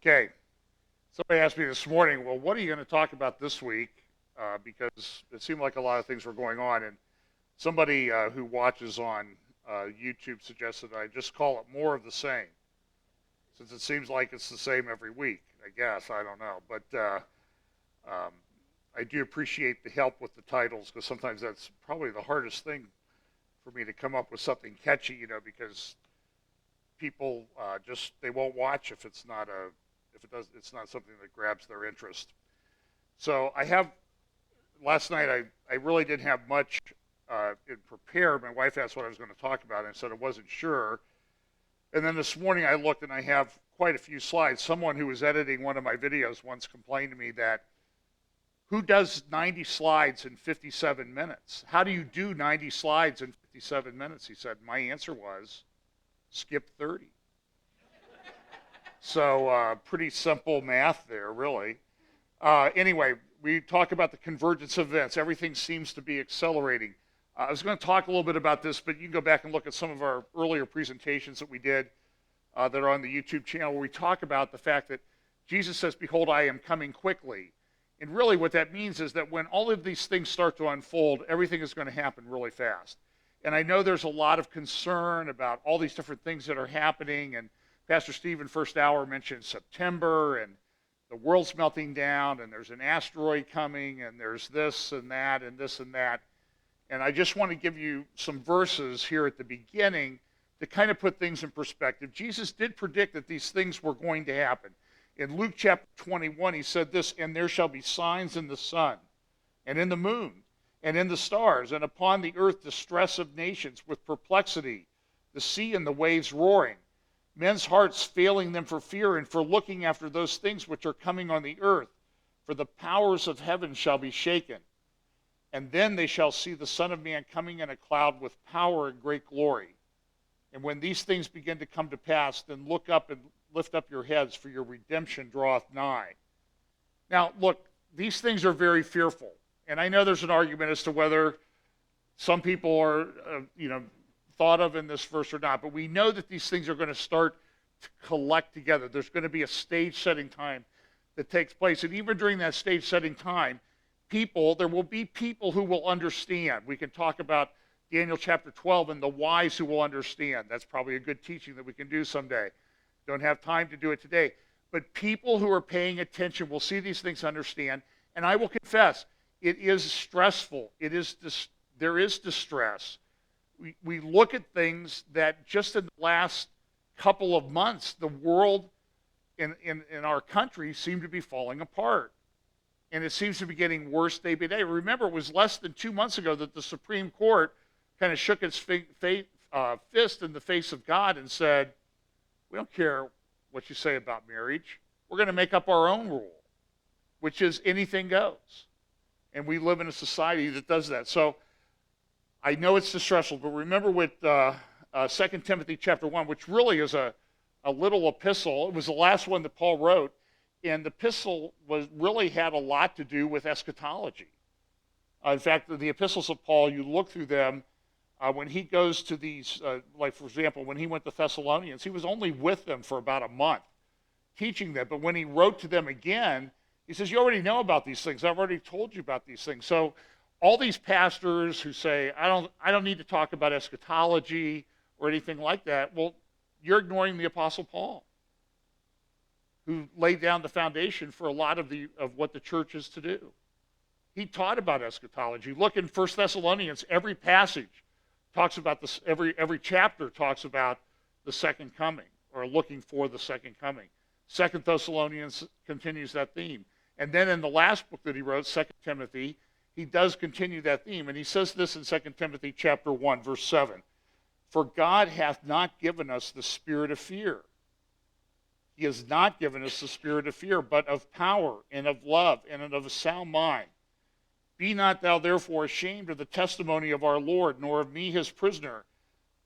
Okay. Somebody asked me this morning, well, what are you going to talk about this week? Because it seemed like a lot of things were going on. And somebody who watches on YouTube suggested I just call it more of the same, since it seems like it's the same every week, I guess. I don't know. But I do appreciate the help with the titles, because sometimes that's probably the hardest thing for me to come up with something catchy, because people they won't watch if it's not it's not something that grabs their interest. So last night I really didn't have much in prepared. My wife asked what I was going to talk about, and I said I wasn't sure. And then this morning I looked and I have quite a few slides. Someone who was editing one of my videos once complained to me that, who does 90 slides in 57 minutes? How do you do 90 slides in 57 minutes? He said, my answer was, skip 30. So pretty simple math there, really. Anyway, we talk about the convergence of events. Everything seems to be accelerating. I was going to talk a little bit about this, but you can go back and look at some of our earlier presentations that we did that are on the YouTube channel, where we talk about the fact that Jesus says, behold, I am coming quickly. And really what that means is that when all of these things start to unfold, everything is going to happen really fast. And I know there's a lot of concern about all these different things that are happening, and Pastor Stephen, first hour, mentioned September, and the world's melting down, and there's an asteroid coming, and there's this and that and this and that. And I just want to give you some verses here at the beginning to kind of put things in perspective. Jesus did predict that these things were going to happen. In Luke chapter 21, he said this, and there shall be signs in the sun, and in the moon, and in the stars, and upon the earth distress of nations with perplexity, the sea and the waves roaring, men's hearts failing them for fear and for looking after those things which are coming on the earth. For the powers of heaven shall be shaken. And then they shall see the Son of Man coming in a cloud with power and great glory. And when these things begin to come to pass, then look up and lift up your heads, for your redemption draweth nigh. Now, look, these things are very fearful. And I know there's an argument as to whether some people are, thought of in this verse or not, but we know that these things are going to start to collect together. There's going to be a stage-setting time that takes place. And even during that stage-setting time, there will be people who will understand. We can talk about Daniel chapter 12 and the wise who will understand. That's probably a good teaching that we can do someday. Don't have time to do it today. But people who are paying attention will see these things, understand. And I will confess, it is stressful. There is distress. We look at things that just in the last couple of months, the world in our country seemed to be falling apart. And it seems to be getting worse day by day. Remember, it was less than 2 months ago that the Supreme Court kind of shook its fist in the face of God and said, we don't care what you say about marriage. We're going to make up our own rule, which is anything goes. And we live in a society that does that. So I know it's distressful, but remember with 2 Timothy chapter 1, which really is a little epistle. It was the last one that Paul wrote. And the epistle really had a lot to do with eschatology. In fact, the epistles of Paul, you look through them, when he goes to these, like for example, when he went to Thessalonians, he was only with them for about a month, teaching them. But when he wrote to them again, he says, you already know about these things. I've already told you about these things. So all these pastors who say, I don't need to talk about eschatology or anything like that, well, you're ignoring the Apostle Paul, who laid down the foundation for a lot of what the church is to do. He taught about eschatology. Look in 1 Thessalonians, every passage talks about this, every chapter talks about the second coming, or looking for the second coming. 2 Thessalonians continues that theme. And then in the last book that he wrote, 2 Timothy, he does continue that theme. And he says this in 2 Timothy chapter 1, verse 7. For God hath not given us the spirit of fear. He has not given us the spirit of fear, but of power and of love and of a sound mind. Be not thou therefore ashamed of the testimony of our Lord, nor of me his prisoner,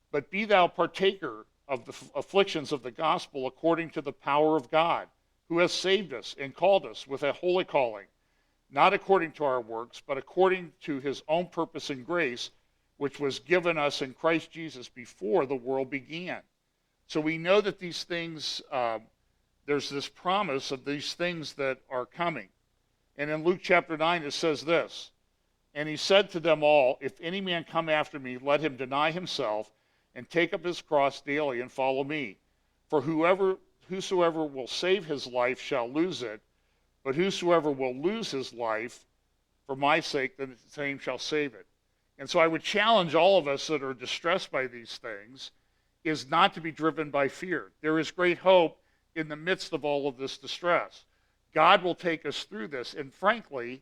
but be thou partaker of the afflictions of the gospel according to the power of God, who has saved us and called us with a holy calling, not according to our works, but according to his own purpose and grace, which was given us in Christ Jesus before the world began. So we know that these things, there's this promise of these things that are coming. And in Luke chapter 9, it says this, "And he said to them all, if any man come after me, let him deny himself and take up his cross daily and follow me. For whosoever will save his life shall lose it, but whosoever will lose his life for my sake, then the same shall save it." And so I would challenge all of us that are distressed by these things is not to be driven by fear. There is great hope in the midst of all of this distress. God will take us through this. And frankly,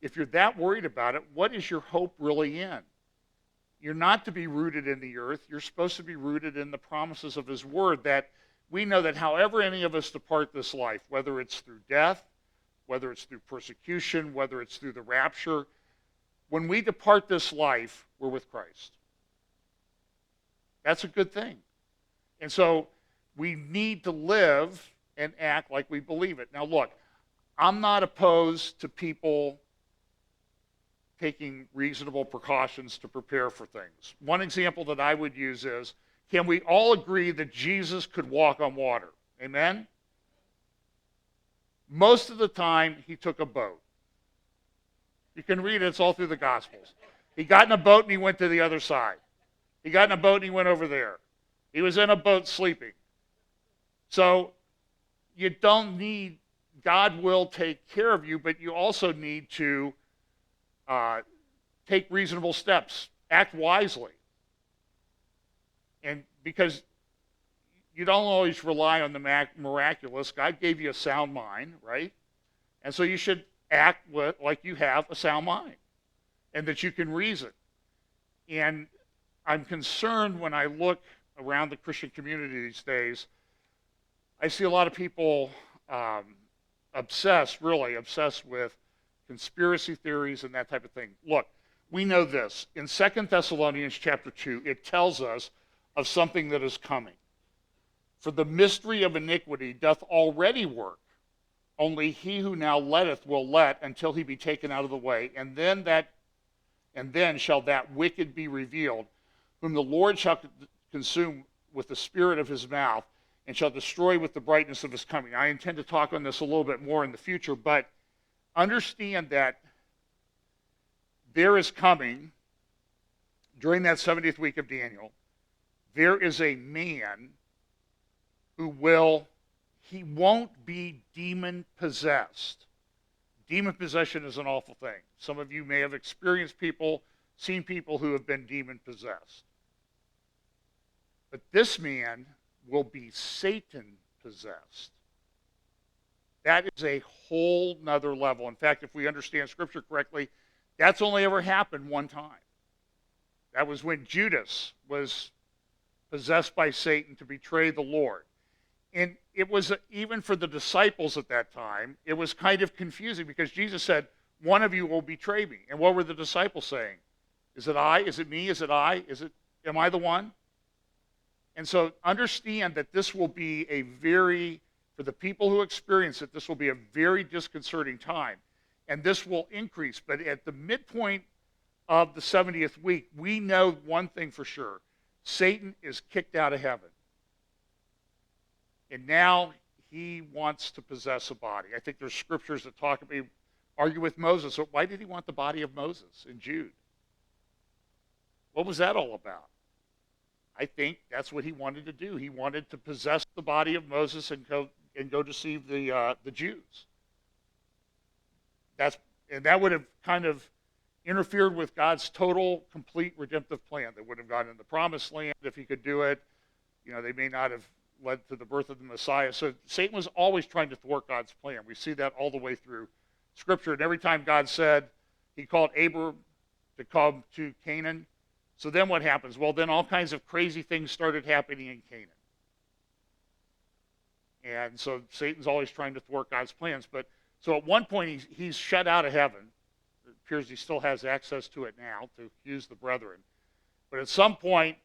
if you're that worried about it, what is your hope really in? You're not to be rooted in the earth. You're supposed to be rooted in the promises of his word, that we know that however any of us depart this life, whether it's through death, whether it's through persecution, whether it's through the rapture, when we depart this life, we're with Christ. That's a good thing. And so we need to live and act like we believe it. Now look, I'm not opposed to people taking reasonable precautions to prepare for things. One example that I would use is, can we all agree that Jesus could walk on water? Amen? Most of the time, he took a boat. You can read it, it's all through the Gospels. He got in a boat and he went to the other side. He got in a boat and he went over there. He was in a boat sleeping. So you don't need, God will take care of you, but you also need to take reasonable steps, act wisely. And because you don't always rely on the miraculous, God gave you a sound mind, right? And so you should act like you have a sound mind and that you can reason. And I'm concerned when I look around the Christian community these days, I see a lot of people obsessed with conspiracy theories and that type of thing. Look, we know this. In 2 Thessalonians chapter 2, it tells us of something that is coming. For the mystery of iniquity doth already work. Only he who now letteth will let until he be taken out of the way, and then shall that wicked be revealed, whom the Lord shall consume with the spirit of his mouth, and shall destroy with the brightness of his coming. I intend to talk on this a little bit more in the future, but understand that there is coming, during that 70th week of Daniel, there is a man who he won't be demon possessed. Demon possession is an awful thing. Some of you may have experienced people, seen people who have been demon possessed. But this man will be Satan possessed. That is a whole nother level. In fact, if we understand Scripture correctly, that's only ever happened one time. That was when Judas was possessed by Satan to betray the Lord. And it was, even for the disciples at that time, it was kind of confusing because Jesus said, one of you will betray me. And what were the disciples saying? Is it I? Is it me? Is it I? Am I the one? And so understand that this will be for the people who experience it, this will be a very disconcerting time. And this will increase. But at the midpoint of the 70th week, we know one thing for sure. Satan is kicked out of heaven. And now he wants to possess a body. I think there's scriptures that argue with Moses. So why did he want the body of Moses in Jude? What was that all about? I think that's what he wanted to do. He wanted to possess the body of Moses and go deceive the Jews. That would have kind of interfered with God's total, complete redemptive plan. They would have gotten in the promised land if he could do it. They may not have led to the birth of the Messiah. So Satan was always trying to thwart God's plan. We see that all the way through Scripture. And every time God said, he called Abram to come to Canaan. So then what happens? Well, then all kinds of crazy things started happening in Canaan. And so Satan's always trying to thwart God's plans. So at one point, he's shut out of heaven. It appears he still has access to it now to accuse the brethren. But at some point,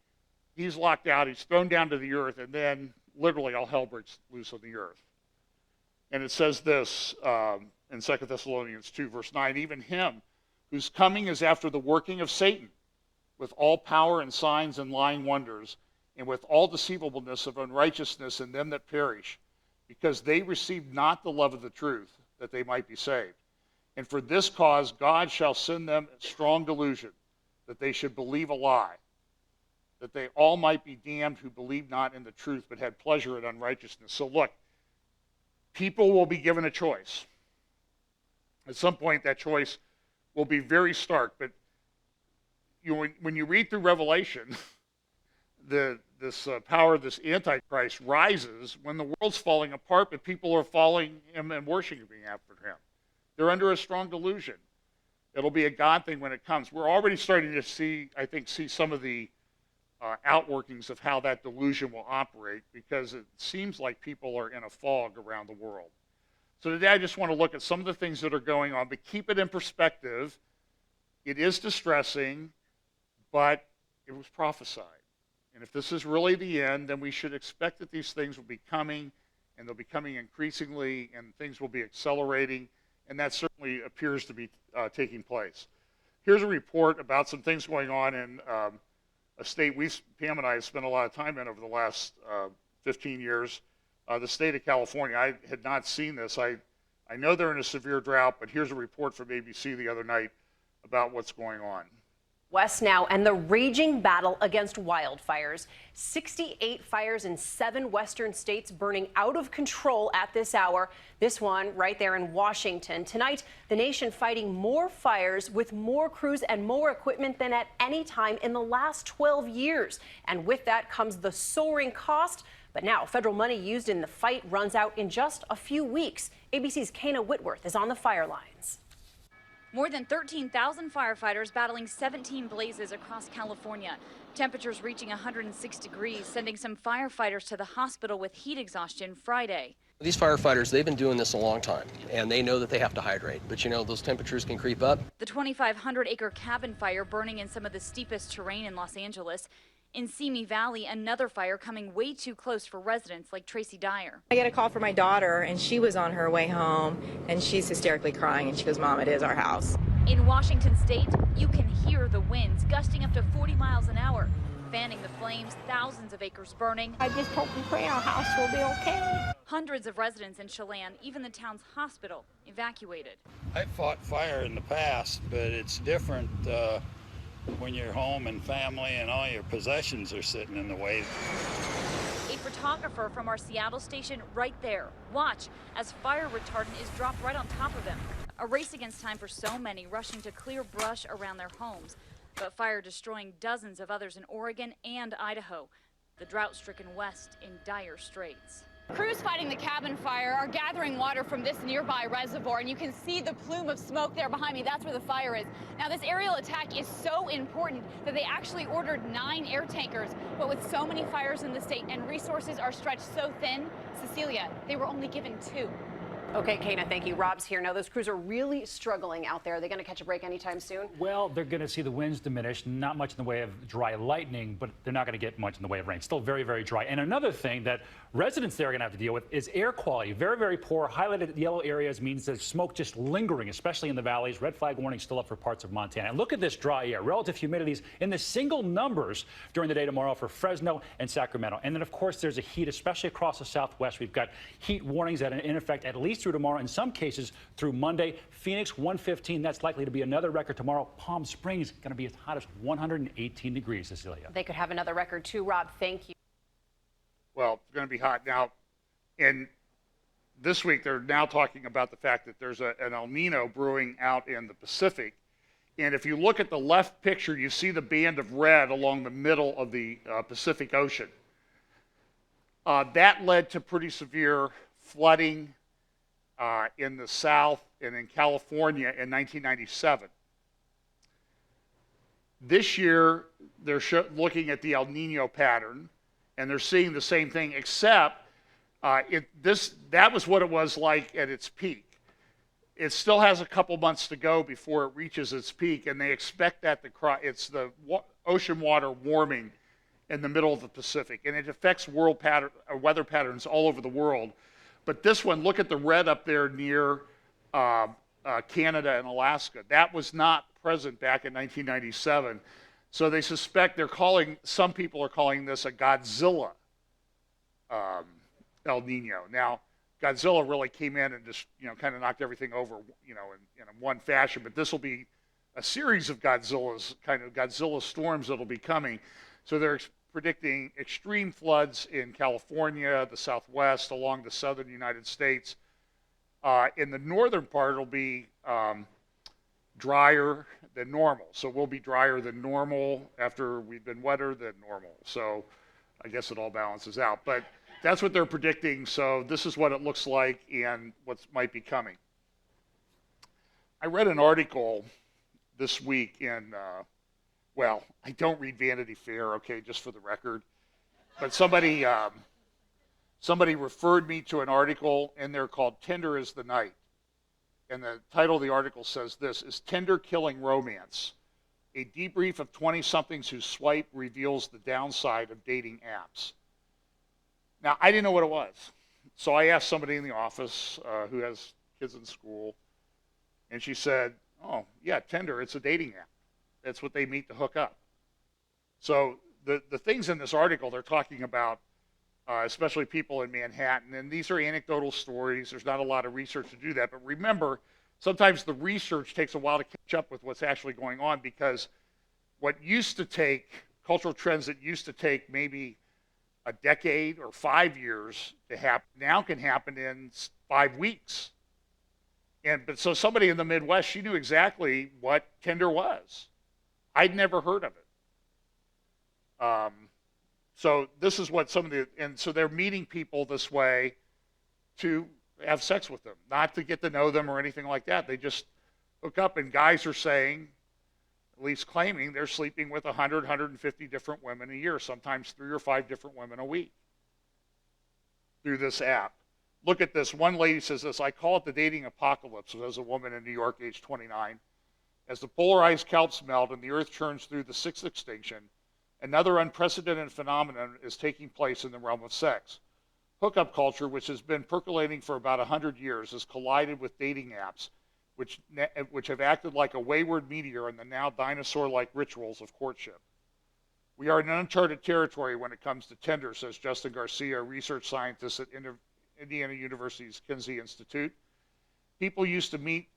he's locked out. He's thrown down to the earth. And then literally all hell breaks loose on the earth. And it says this in 2 Thessalonians 2, verse 9, even him whose coming is after the working of Satan, with all power and signs and lying wonders, and with all deceivableness of unrighteousness in them that perish, because they received not the love of the truth, that they might be saved. And for this cause God shall send them strong delusion, that they should believe a lie, that they all might be damned who believed not in the truth, but had pleasure in unrighteousness. So look, people will be given a choice. At some point, that choice will be very stark. But when you read through Revelation, this power of this Antichrist rises when the world's falling apart, but people are following him and worshiping after him. They're under a strong delusion. It'll be a God thing when it comes. We're already starting to see some of the outworkings of how that delusion will operate, because it seems like people are in a fog around the world. So today I just want to look at some of the things that are going on, but keep it in perspective. It is distressing, but it was prophesied. And if this is really the end, then we should expect that these things will be coming, and they'll be coming increasingly, and things will be accelerating, and that certainly appears to be taking place. Here's a report about some things going on in a state Pam and I have spent a lot of time in over the last 15 years, the state of California. I had not seen this. I know they're in a severe drought, but here's a report from ABC the other night about what's going on. West now, and the raging battle against wildfires. 68 fires in 7 western states burning out of control at this hour. This one right there in Washington. Tonight, the nation fighting more fires with more crews and more equipment than at any time in the last 12 years. And with that comes the soaring cost. But now federal money used in the fight runs out in just a few weeks. ABC's Kana Whitworth is on the fire lines. More than 13,000 firefighters battling 17 blazes across California. Temperatures reaching 106 degrees, sending some firefighters to the hospital with heat exhaustion Friday. These firefighters, they've been doing this a long time, and they know that they have to hydrate. But you know, those temperatures can creep up. The 2,500-acre cabin fire burning in some of the steepest terrain in Los Angeles. In Simi Valley, another fire coming way too close for residents like Tracy Dyer. I get a call from my daughter, and she was on her way home, and she's hysterically crying, and she goes, "Mom, it is our house." In Washington state, you can hear the winds gusting up to 40 miles an hour, fanning the flames, thousands of acres burning. I just hope and pray our house will be okay. Hundreds of residents in Chelan, even the town's hospital, evacuated. I fought fire in the past, but it's different when you're home and family and all your possessions are sitting in the way. A photographer from our Seattle station right there. Watch as fire retardant is dropped right on top of them. A race against time for so many rushing to clear brush around their homes. But fire destroying dozens of others in Oregon and Idaho. The drought-stricken West in dire straits. Crews fighting the cabin fire are gathering water from this nearby reservoir, and you can see the plume of smoke there behind me. That's where the fire is. Now, this aerial attack is so important that they actually ordered 9 air tankers. But with so many fires in the state and resources are stretched so thin, Cecilia, they were only given 2. Okay, Kana, thank you. Rob's here. Now, those crews are really struggling out there. Are they going to catch a break anytime soon? Well, they're going to see the winds diminish, not much in the way of dry lightning, but they're not going to get much in the way of rain. Still very, very dry. And another thing that residents there are going to have to deal with is air quality. Very, very poor. Highlighted yellow areas means there's smoke just lingering, especially in the valleys. Red flag warning still up for parts of Montana. And look at this dry air. Relative humidities in the single numbers during the day tomorrow for Fresno and Sacramento. And then, of course, there's a heat, especially across the Southwest. We've got heat warnings that are in effect at least through tomorrow. In some cases through Monday. Phoenix 115, that's likely to be another record tomorrow. Palm Springs going to be as hot as 118 degrees, Cecilia. They could have another record too, Rob. Thank you. Well, it's going to be hot now. And this week they're now talking about the fact that there's an El Nino brewing out in the Pacific. And if you look at the left picture, you see the band of red along the middle of the Pacific Ocean. That led to pretty severe flooding in the South and in California in 1997. This year, they're looking at the El Nino pattern, and they're seeing the same thing, except that was what it was like at its peak. It still has a couple months to go before it reaches its peak, and they expect that it's the ocean water warming in the middle of the Pacific, and it affects weather patterns all over the world. But this one, look at the red up there near Canada and Alaska. That was not present back in 1997. So they suspect some people are calling this a Godzilla El Nino. Now, Godzilla really came in and just, kind of knocked everything over, in one fashion. But this will be a series of Godzillas, kind of Godzilla storms that'll be coming. So they're predicting extreme floods in California, the Southwest, along the southern United States. In the northern part, it'll be drier than normal. So we'll be drier than normal after we've been wetter than normal. So I guess it all balances out. But that's what they're predicting. So this is what it looks like and what might be coming. I read an article this week in, well, I don't read Vanity Fair, okay, just for the record. But somebody referred me to an article in there called Tinder is the Night. And the title of the article says this: Is Tinder killing romance? A debrief of 20-somethings whose swipe reveals the downside of dating apps. Now, I didn't know what it was. So I asked somebody in the office who has kids in school, and she said, oh, yeah, Tinder, it's a dating app. That's what they meet to hook up. So the things in this article they're talking about, especially people in Manhattan, and these are anecdotal stories. There's not a lot of research to do that. But remember, sometimes the research takes a while to catch up with what's actually going on, because what used to take, cultural trends that used to take maybe a decade or 5 years to happen now can happen in 5 weeks. But so somebody in the Midwest, she knew exactly what Tinder was. I'd never heard of it. So this is what and so they're meeting people this way to have sex with them, not to get to know them or anything like that. They just hook up, and guys are saying, at least claiming, they're sleeping with 100, 150 different women a year, sometimes 3 or 5 different women a week through this app. Look at this. One lady says this: I call it the dating apocalypse. As a woman in New York, age 29. As the polarized kelps melt and the earth churns through the sixth extinction, another unprecedented phenomenon is taking place in the realm of sex. Hookup culture, which has been percolating for about 100 years, has collided with dating apps, which have acted like a wayward meteor in the now dinosaur-like rituals of courtship. We are in uncharted territory when it comes to Tinder, says Justin Garcia, a research scientist at Indiana University's Kinsey Institute. People used to meet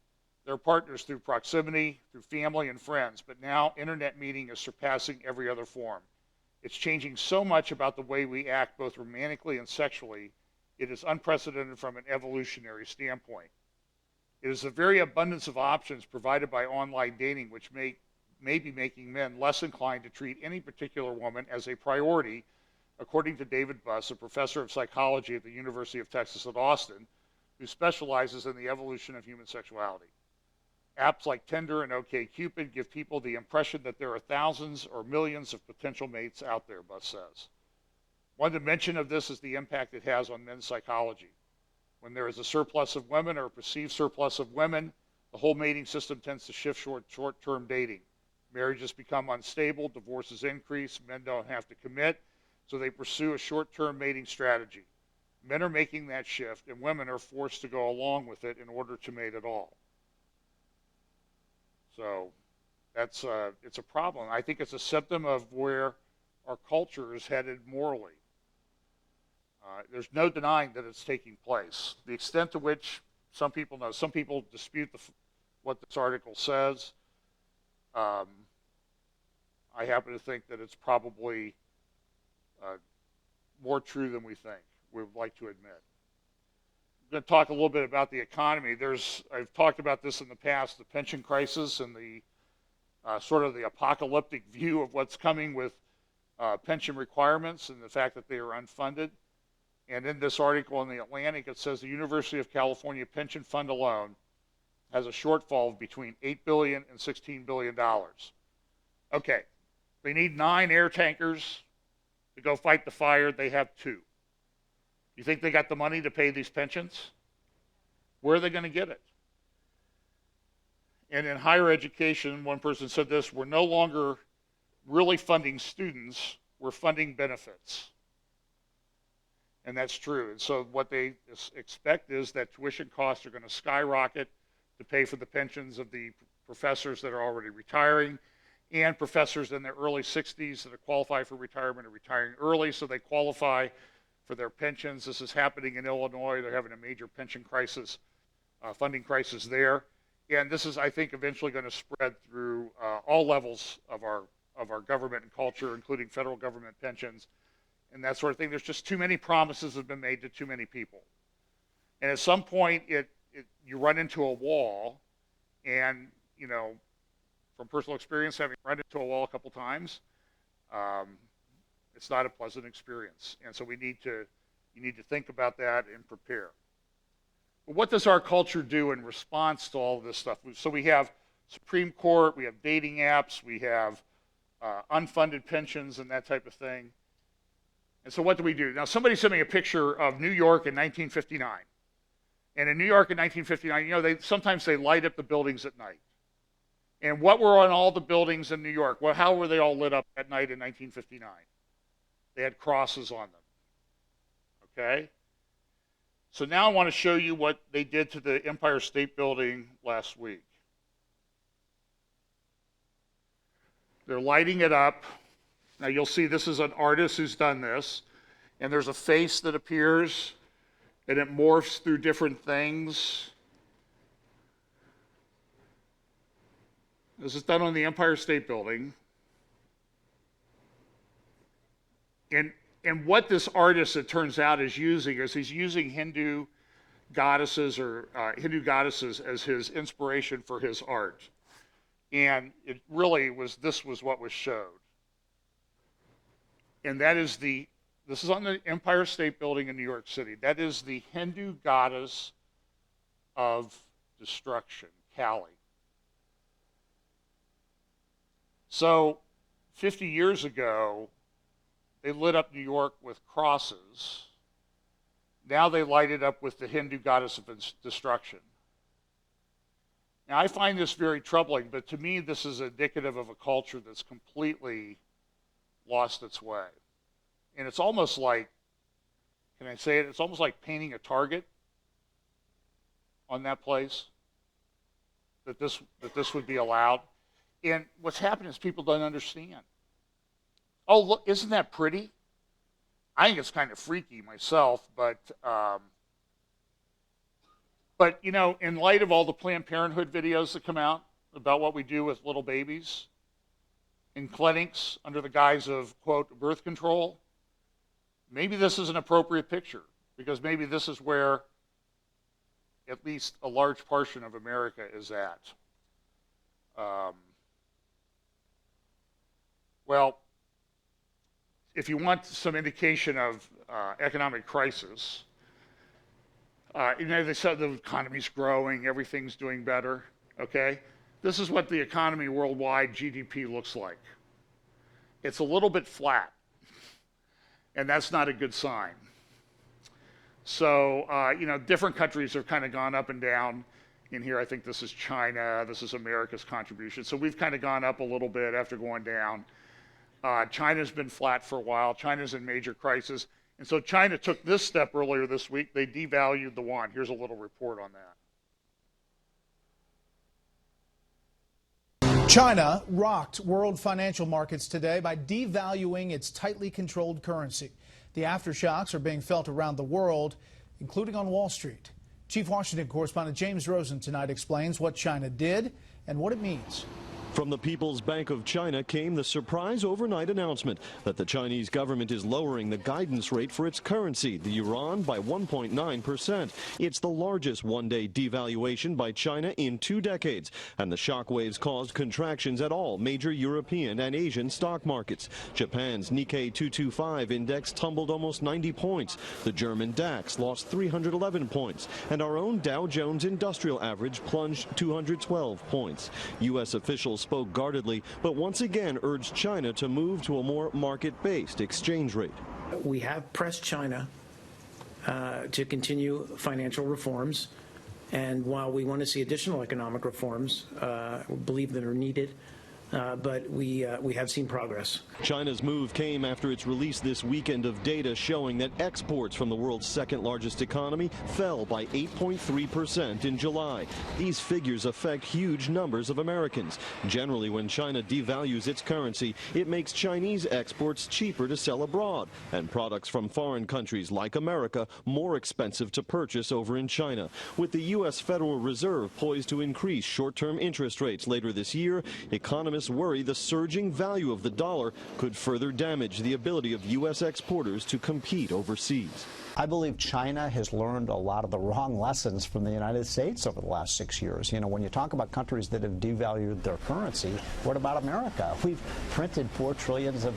their partners through proximity, through family and friends, but now internet meeting is surpassing every other form. It's changing so much about the way we act, both romantically and sexually. It is unprecedented from an evolutionary standpoint. It is the very abundance of options provided by online dating which may be making men less inclined to treat any particular woman as a priority, according to David Buss, a professor of psychology at the University of Texas at Austin, who specializes in the evolution of human sexuality. Apps like Tinder and OkCupid give people the impression that there are thousands or millions of potential mates out there, Buss says. One dimension of this is the impact it has on men's psychology. When there is a surplus of women or a perceived surplus of women, the whole mating system tends to shift short-term dating. Marriages become unstable, divorces increase, men don't have to commit, so they pursue a short-term mating strategy. Men are making that shift, and women are forced to go along with it in order to mate at all. So it's a problem. I think it's a symptom of where our culture is headed morally. There's no denying that it's taking place. The extent to which some people know, some people dispute what this article says. I happen to think that it's probably more true than we think, we would like to admit. I'm going to talk a little bit about the economy. I've talked about this in the past, the pension crisis and the sort of the apocalyptic view of what's coming with pension requirements and the fact that they are unfunded. And in this article in the Atlantic, it says the University of California pension fund alone has a shortfall of between $8 billion and $16 billion. Okay, they need 9 air tankers to go fight the fire. They have 2. You think they got the money to pay these pensions? Where are they going to get it? And in higher education, one person said this: we're no longer really funding students, we're funding benefits. And that's true. And so what they expect is that tuition costs are going to skyrocket to pay for the pensions of the professors that are already retiring, and professors in their early 60s that qualify for retirement are retiring early, so they qualify for their pensions. This is happening in Illinois. They're having a major pension crisis, funding crisis there. And this is, I think, eventually going to spread through all levels of our government and culture, including federal government pensions and that sort of thing. There's just too many promises that have been made to too many people. And at some point, you run into a wall, and, you know, from personal experience, having run into a wall a couple times, it's not a pleasant experience. And so you need to think about that and prepare. But what does our culture do in response to all of this stuff? So we have Supreme Court, we have dating apps, we have unfunded pensions and that type of thing. And so what do we do? Now, somebody sent me a picture of New York in 1959. And in New York in 1959, you know, sometimes they light up the buildings at night. And what were on all the buildings in New York? Well, how were they all lit up at night in 1959? They had crosses on them. Okay? So now I want to show you what they did to the Empire State Building last week. They're lighting it up. Now you'll see this is an artist who's done this. And there's a face that appears, and it morphs through different things. This is done on the Empire State Building. And what this artist, it turns out, is using is he's using Hindu goddesses as his inspiration for his art. And it really was, this was what was showed. And that is this is on the Empire State Building in New York City. That is the Hindu goddess of destruction, Kali. So 50 years ago, they lit up New York with crosses. Now they light it up with the Hindu goddess of destruction. Now I find this very troubling, but to me this is indicative of a culture that's completely lost its way. And it's almost like, can I say it? It's almost like painting a target on that place, that this would be allowed. And what's happening is people don't understand. Oh, look, isn't that pretty? I think it's kind of freaky myself, but you know, in light of all the Planned Parenthood videos that come out about what we do with little babies in clinics under the guise of, quote, birth control, maybe this is an appropriate picture, because maybe this is where at least a large portion of America is at. Well, if you want some indication of economic crisis, you know, they said the economy's growing, everything's doing better, okay? This is what the economy worldwide, GDP, looks like. It's a little bit flat, and that's not a good sign. So, you know, different countries have kind of gone up and down. In here, I think this is China, this is America's contribution. So we've kind of gone up a little bit after going down. China's been flat for a while. China's in major crisis. And so China took this step earlier this week. They devalued the yuan. Here's a little report on that. China rocked world financial markets today by devaluing its tightly controlled currency. The aftershocks are being felt around the world, including on Wall Street. Chief Washington correspondent James Rosen tonight explains what China did and what it means. From the People's Bank of China came the surprise overnight announcement that the Chinese government is lowering the guidance rate for its currency, the yuan, by 1.9%. It's the largest one-day devaluation by China in 2 decades, and the shockwaves caused contractions at all major European and Asian stock markets. Japan's Nikkei 225 index tumbled almost 90 points. The German DAX lost 311 points, and our own Dow Jones Industrial Average plunged 212 points. U.S. officials spoke guardedly, but once again urged China to move to a more market-based exchange rate. We have pressed China to continue financial reforms, and while we want to see additional economic reforms, we believe that are needed, but we have seen progress. China's move came after its release this weekend of data showing that exports from the world's second largest economy fell by 8.3% in July. These figures affect huge numbers of Americans. Generally, when China devalues its currency, it makes Chinese exports cheaper to sell abroad, and products from foreign countries like America more expensive to purchase over in China. With the U.S. Federal Reserve poised to increase short-term interest rates later this year, economists worry the surging value of the dollar could further damage the ability of U.S. exporters to compete overseas. I believe China has learned a lot of the wrong lessons from the United States over the last 6 years. You know, when you talk about countries that have devalued their currency, what about America? We've printed $4 trillion to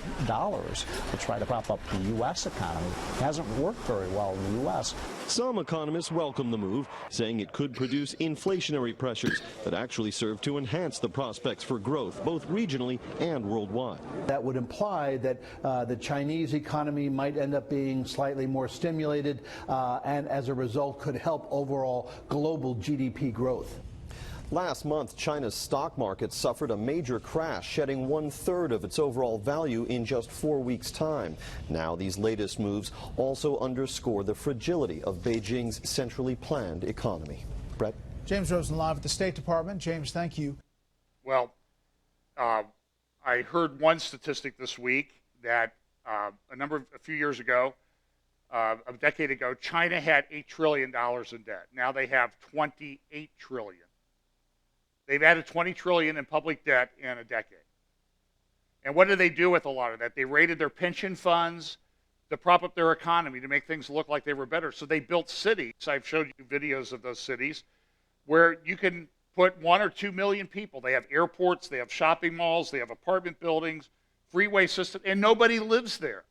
try to prop up the U.S. economy. It hasn't worked very well in the U.S. Some economists welcome the move, saying it could produce inflationary pressures that actually serve to enhance the prospects for growth, both regionally and worldwide. That would imply that the Chinese economy might end up being slightly more stimulated and as a result could help overall global GDP growth. Last month, China's stock market suffered a major crash, shedding 1/3 of its overall value in just 4 weeks' time. Now, these latest moves also underscore the fragility of Beijing's centrally planned economy. Brett? James Rosen live at the State Department. James, thank you. Well, I heard one statistic this week that a few years ago, a decade ago, China had $8 trillion in debt. Now they have $28 trillion. They've added $20 trillion in public debt in a decade. And what do they do with a lot of that? They raided their pension funds to prop up their economy, to make things look like they were better. So they built cities. I've showed you videos of those cities where you can put 1 or 2 million people. They have airports, they have shopping malls, they have apartment buildings, freeway system, and nobody lives there.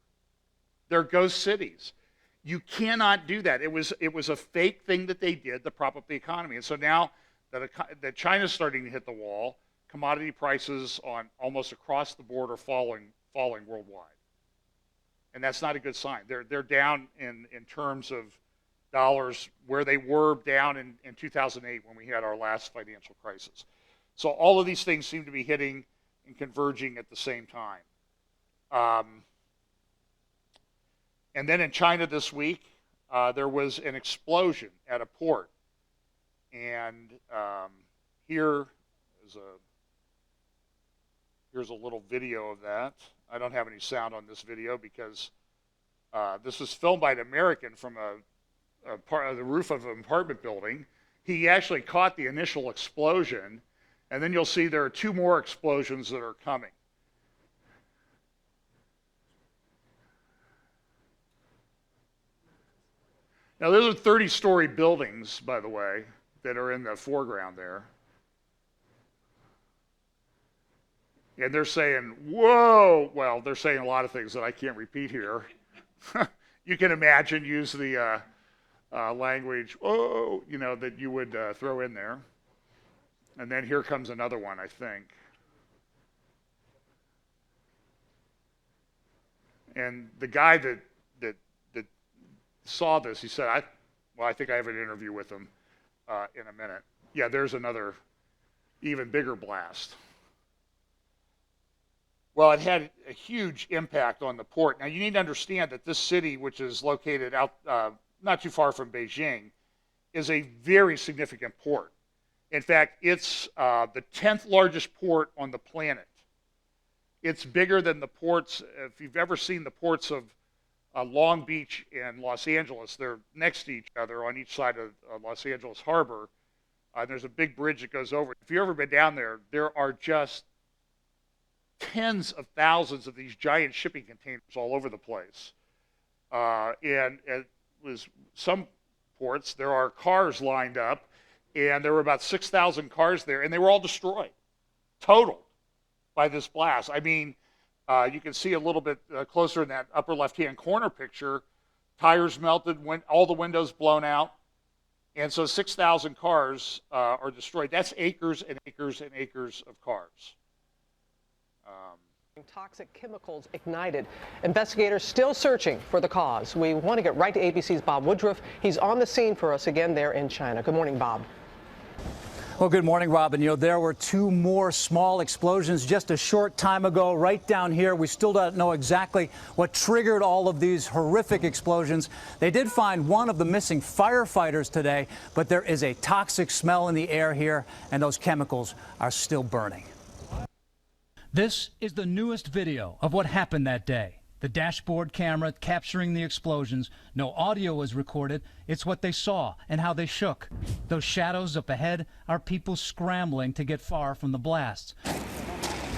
They're ghost cities. You cannot do that. It was a fake thing that they did to prop up the economy. And so now that China's starting to hit the wall, commodity prices on almost across the board are falling worldwide. And that's not a good sign. They're down in terms of dollars where they were down in 2008 when we had our last financial crisis. So all of these things seem to be hitting and converging at the same time. And then in China this week, there was an explosion at a port. And here's a little video of that. I don't have any sound on this video because this was filmed by an American from a part of the roof of an apartment building. He actually caught the initial explosion, and then you'll see there are 2 more explosions that are coming. Now, those are 30-story buildings, by the way, that are in the foreground there. And they're saying, whoa! Well, they're saying a lot of things that I can't repeat here. You can imagine, use the language, oh, that you would throw in there. And then here comes another one, I think. And the guy that saw this, he said, I think I have an interview with him in a minute. Yeah, there's another even bigger blast. Well, it had a huge impact on the port. Now, you need to understand that this city, which is located out not too far from Beijing, is a very significant port. In fact, it's the 10th largest port on the planet. It's bigger than the ports, if you've ever seen the ports of Long Beach and Los Angeles, they're next to each other on each side of Los Angeles Harbor. There's a big bridge that goes over. If you've ever been down there, there are just tens of thousands of these giant shipping containers all over the place. And it was some ports, there are cars lined up, and there were about 6,000 cars there, and they were all destroyed, totaled by this blast. I mean, you can see a little bit closer in that upper left-hand corner picture, tires melted, all the windows blown out, and so 6,000 cars are destroyed. That's acres and acres and acres of cars. Toxic chemicals ignited. Investigators still searching for the cause. We want to get right to ABC's Bob Woodruff. He's on the scene for us again there in China. Good morning, Bob. Well, good morning, Robin. You know, there were two more small explosions just a short time ago right down here. We still don't know exactly what triggered all of these horrific explosions. They did find one of the missing firefighters today, but there is a toxic smell in the air here, and those chemicals are still burning. This is the newest video of what happened that day. The dashboard camera capturing the explosions. No audio was recorded. It's what they saw and how they shook. Those shadows up ahead are people scrambling to get far from the blasts.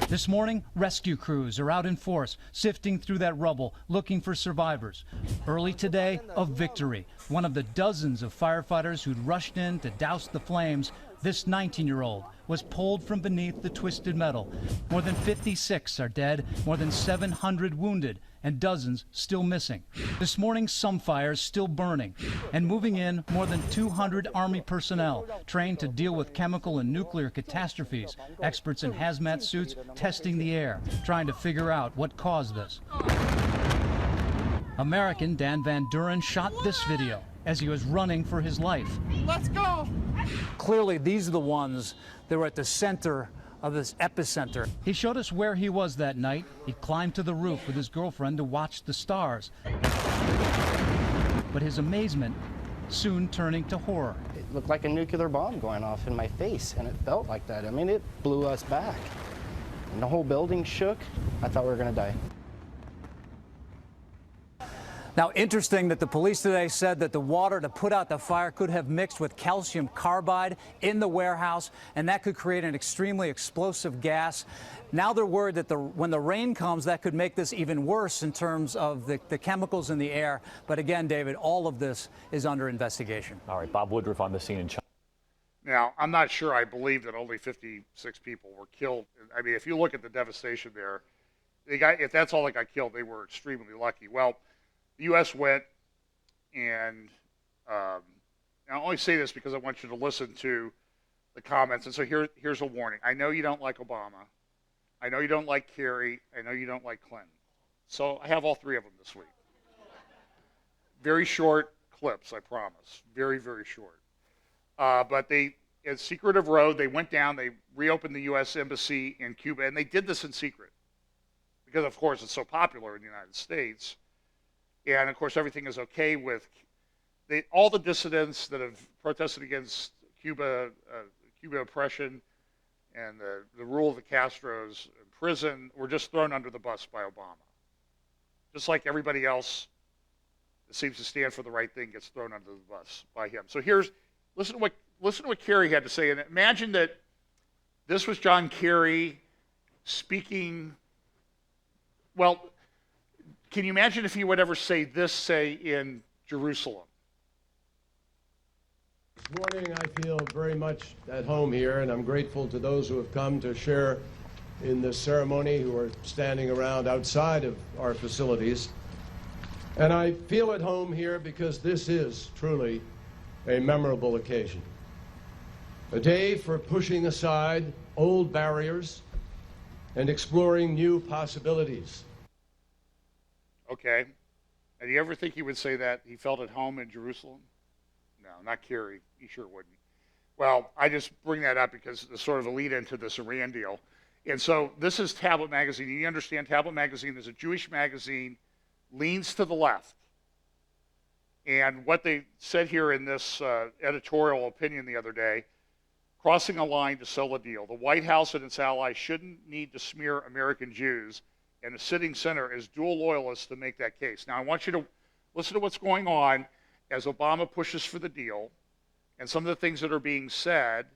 This morning, rescue crews are out in force, sifting through that rubble, looking for survivors. Early today, a victory. One of the dozens of firefighters who'd rushed in to douse the flames, this 19-year-old, was pulled from beneath the twisted metal. More than 56 are dead, more than 700 wounded, and dozens still missing. This morning, some fires still burning, and moving in more than 200 Army personnel trained to deal with chemical and nuclear catastrophes. Experts in hazmat suits testing the air, trying to figure out what caused this. American Dan Van Duren shot this video as he was running for his life. Let's go! Clearly, these are the ones that were at the center of this epicenter. He showed us where he was that night. He climbed to the roof with his girlfriend to watch the stars. But his amazement soon turning to horror. It looked like a nuclear bomb going off in my face, and it felt like that. I mean, it blew us back. And the whole building shook. I thought we were going to die. Now, interesting that the police today said that the water to put out the fire could have mixed with calcium carbide in the warehouse, and that could create an extremely explosive gas. Now they're worried that when the rain comes, that could make this even worse in terms of the chemicals in the air. But again, David, all of this is under investigation. All right, Bob Woodruff on the scene in China. Now, I'm not sure I believe that only 56 people were killed. I mean, if you look at the devastation there, if that's all that got killed, they were extremely lucky. Well, the U.S. went, and I only say this because I want you to listen to the comments. And so here's a warning. I know you don't like Obama. I know you don't like Kerry. I know you don't like Clinton. So I have all three of them this week. Very short clips, I promise. Very, very short. But at Secretive Road, they went down, they reopened the U.S. Embassy in Cuba, and they did this in secret. Because, of course, it's so popular in the United States. And, of course, everything is okay with all the dissidents that have protested against Cuba oppression and the rule of the Castros in prison were just thrown under the bus by Obama. Just like everybody else that seems to stand for the right thing gets thrown under the bus by him. So listen to what Kerry had to say. And imagine that this was John Kerry speaking, well, can you imagine if he would ever say this, say, in Jerusalem? This morning I feel very much at home here, and I'm grateful to those who have come to share in this ceremony, who are standing around outside of our facilities. And I feel at home here because this is truly a memorable occasion. A day for pushing aside old barriers and exploring new possibilities. Okay. And do you ever think he would say that he felt at home in Jerusalem? No, not Kerry. He sure wouldn't. Well, I just bring that up because it's sort of a lead into this Iran deal. And so this is Tablet Magazine. You understand Tablet Magazine is a Jewish magazine, leans to the left. And what they said here in this editorial opinion the other day, crossing a line to sell a deal. The White House and its allies shouldn't need to smear American Jews, and the sitting senator is dual loyalists to make that case. Now, I want you to listen to what's going on as Obama pushes for the deal and some of the things that are being said,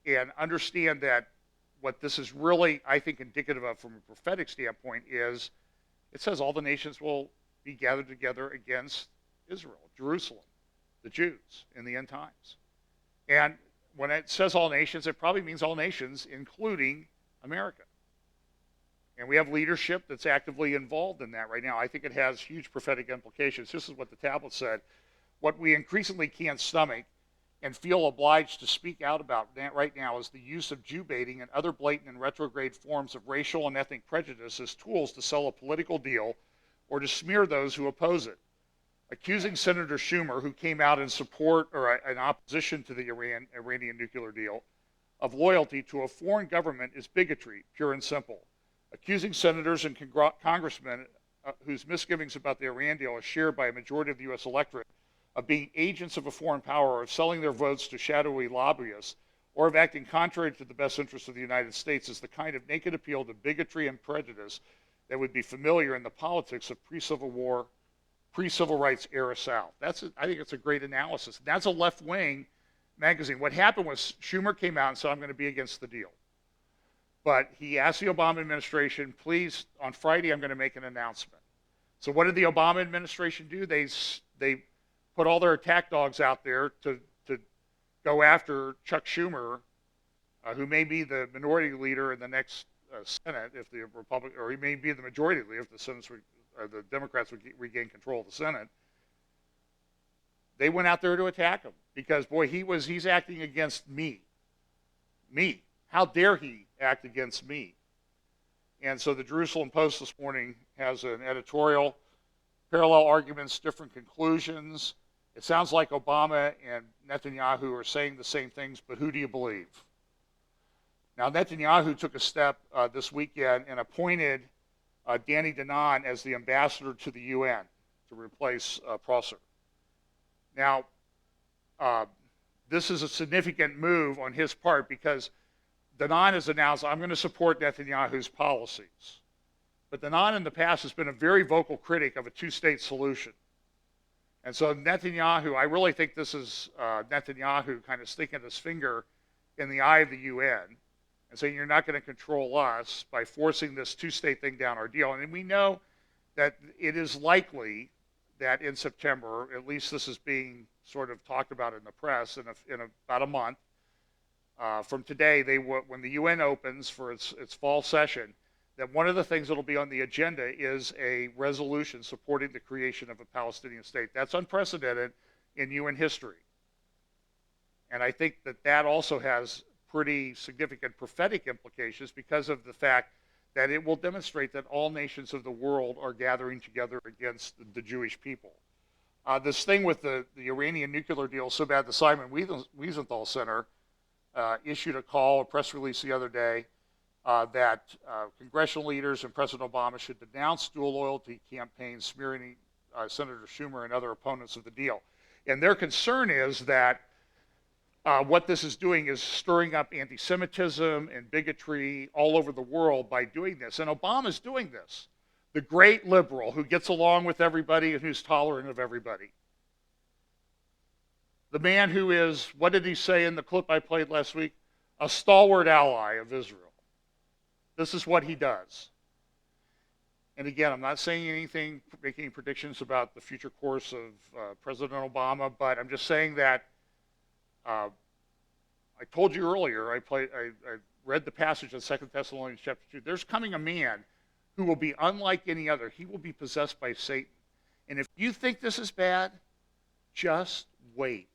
and understand that what this is really, I think, indicative of from a prophetic standpoint is it says all the nations will be gathered together against Israel, Jerusalem, the Jews in the end times. And when it says all nations, it probably means all nations, including America. And we have leadership that's actively involved in that right now. I think it has huge prophetic implications. This is what the tablet said. What we increasingly can't stomach and feel obliged to speak out about right now is the use of Jew baiting and other blatant and retrograde forms of racial and ethnic prejudice as tools to sell a political deal or to smear those who oppose it. Accusing Senator Schumer, who came out in support or in opposition to the Iranian nuclear deal, of loyalty to a foreign government is bigotry, pure and simple. Accusing senators and congressmen whose misgivings about the Iran deal are shared by a majority of the U.S. electorate of being agents of a foreign power or of selling their votes to shadowy lobbyists or of acting contrary to the best interests of the United States is the kind of naked appeal to bigotry and prejudice that would be familiar in the politics of pre-Civil War, pre-Civil Rights era South. I think it's a great analysis. That's a left-wing magazine. What happened was Schumer came out and said, I'm going to be against the deal. But he asked the Obama administration, please, on Friday, I'm going to make an announcement. So what did the Obama administration do? They put all their attack dogs out there to go after Chuck Schumer, who may be the minority leader in the next Senate if the Republican, or he may be the majority leader if the Democrats would regain control of the Senate. They went out there to attack him because, boy, he's acting against me. Me. How dare he act against me? And so the Jerusalem Post this morning has an editorial, parallel arguments, different conclusions. It sounds like Obama and Netanyahu are saying the same things, but who do you believe? Now, Netanyahu took a step this weekend and appointed Danny Danon as the ambassador to the UN to replace Prosser. Now, this is a significant move on his part because Danon has announced, I'm going to support Netanyahu's policies. But Danon in the past has been a very vocal critic of a two-state solution. And so Netanyahu, I really think this is Netanyahu kind of sticking his finger in the eye of the UN and saying, you're not going to control us by forcing this two-state thing down our deal. And we know that it is likely that in September, at least this is being sort of talked about in the press in about a month, from today, when the UN opens for its fall session, that one of the things that will be on the agenda is a resolution supporting the creation of a Palestinian state. That's unprecedented in UN history. And I think that also has pretty significant prophetic implications because of the fact that it will demonstrate that all nations of the world are gathering together against the Jewish people. This thing with the Iranian nuclear deal is so bad, the Simon Wiesenthal Center issued a press release the other day that congressional leaders and President Obama should denounce dual loyalty campaigns smearing Senator Schumer and other opponents of the deal. And their concern is that what this is doing is stirring up anti-Semitism and bigotry all over the world by doing this. And Obama's doing this. The great liberal who gets along with everybody and who's tolerant of everybody. The man who is, what did he say in the clip I played last week? A stalwart ally of Israel. This is what he does. And again, I'm not saying anything, making predictions about the future course of President Obama, but I'm just saying that I told you earlier, I read the passage in 2 Thessalonians chapter 2. There's coming a man who will be unlike any other. He will be possessed by Satan. And if you think this is bad, just wait.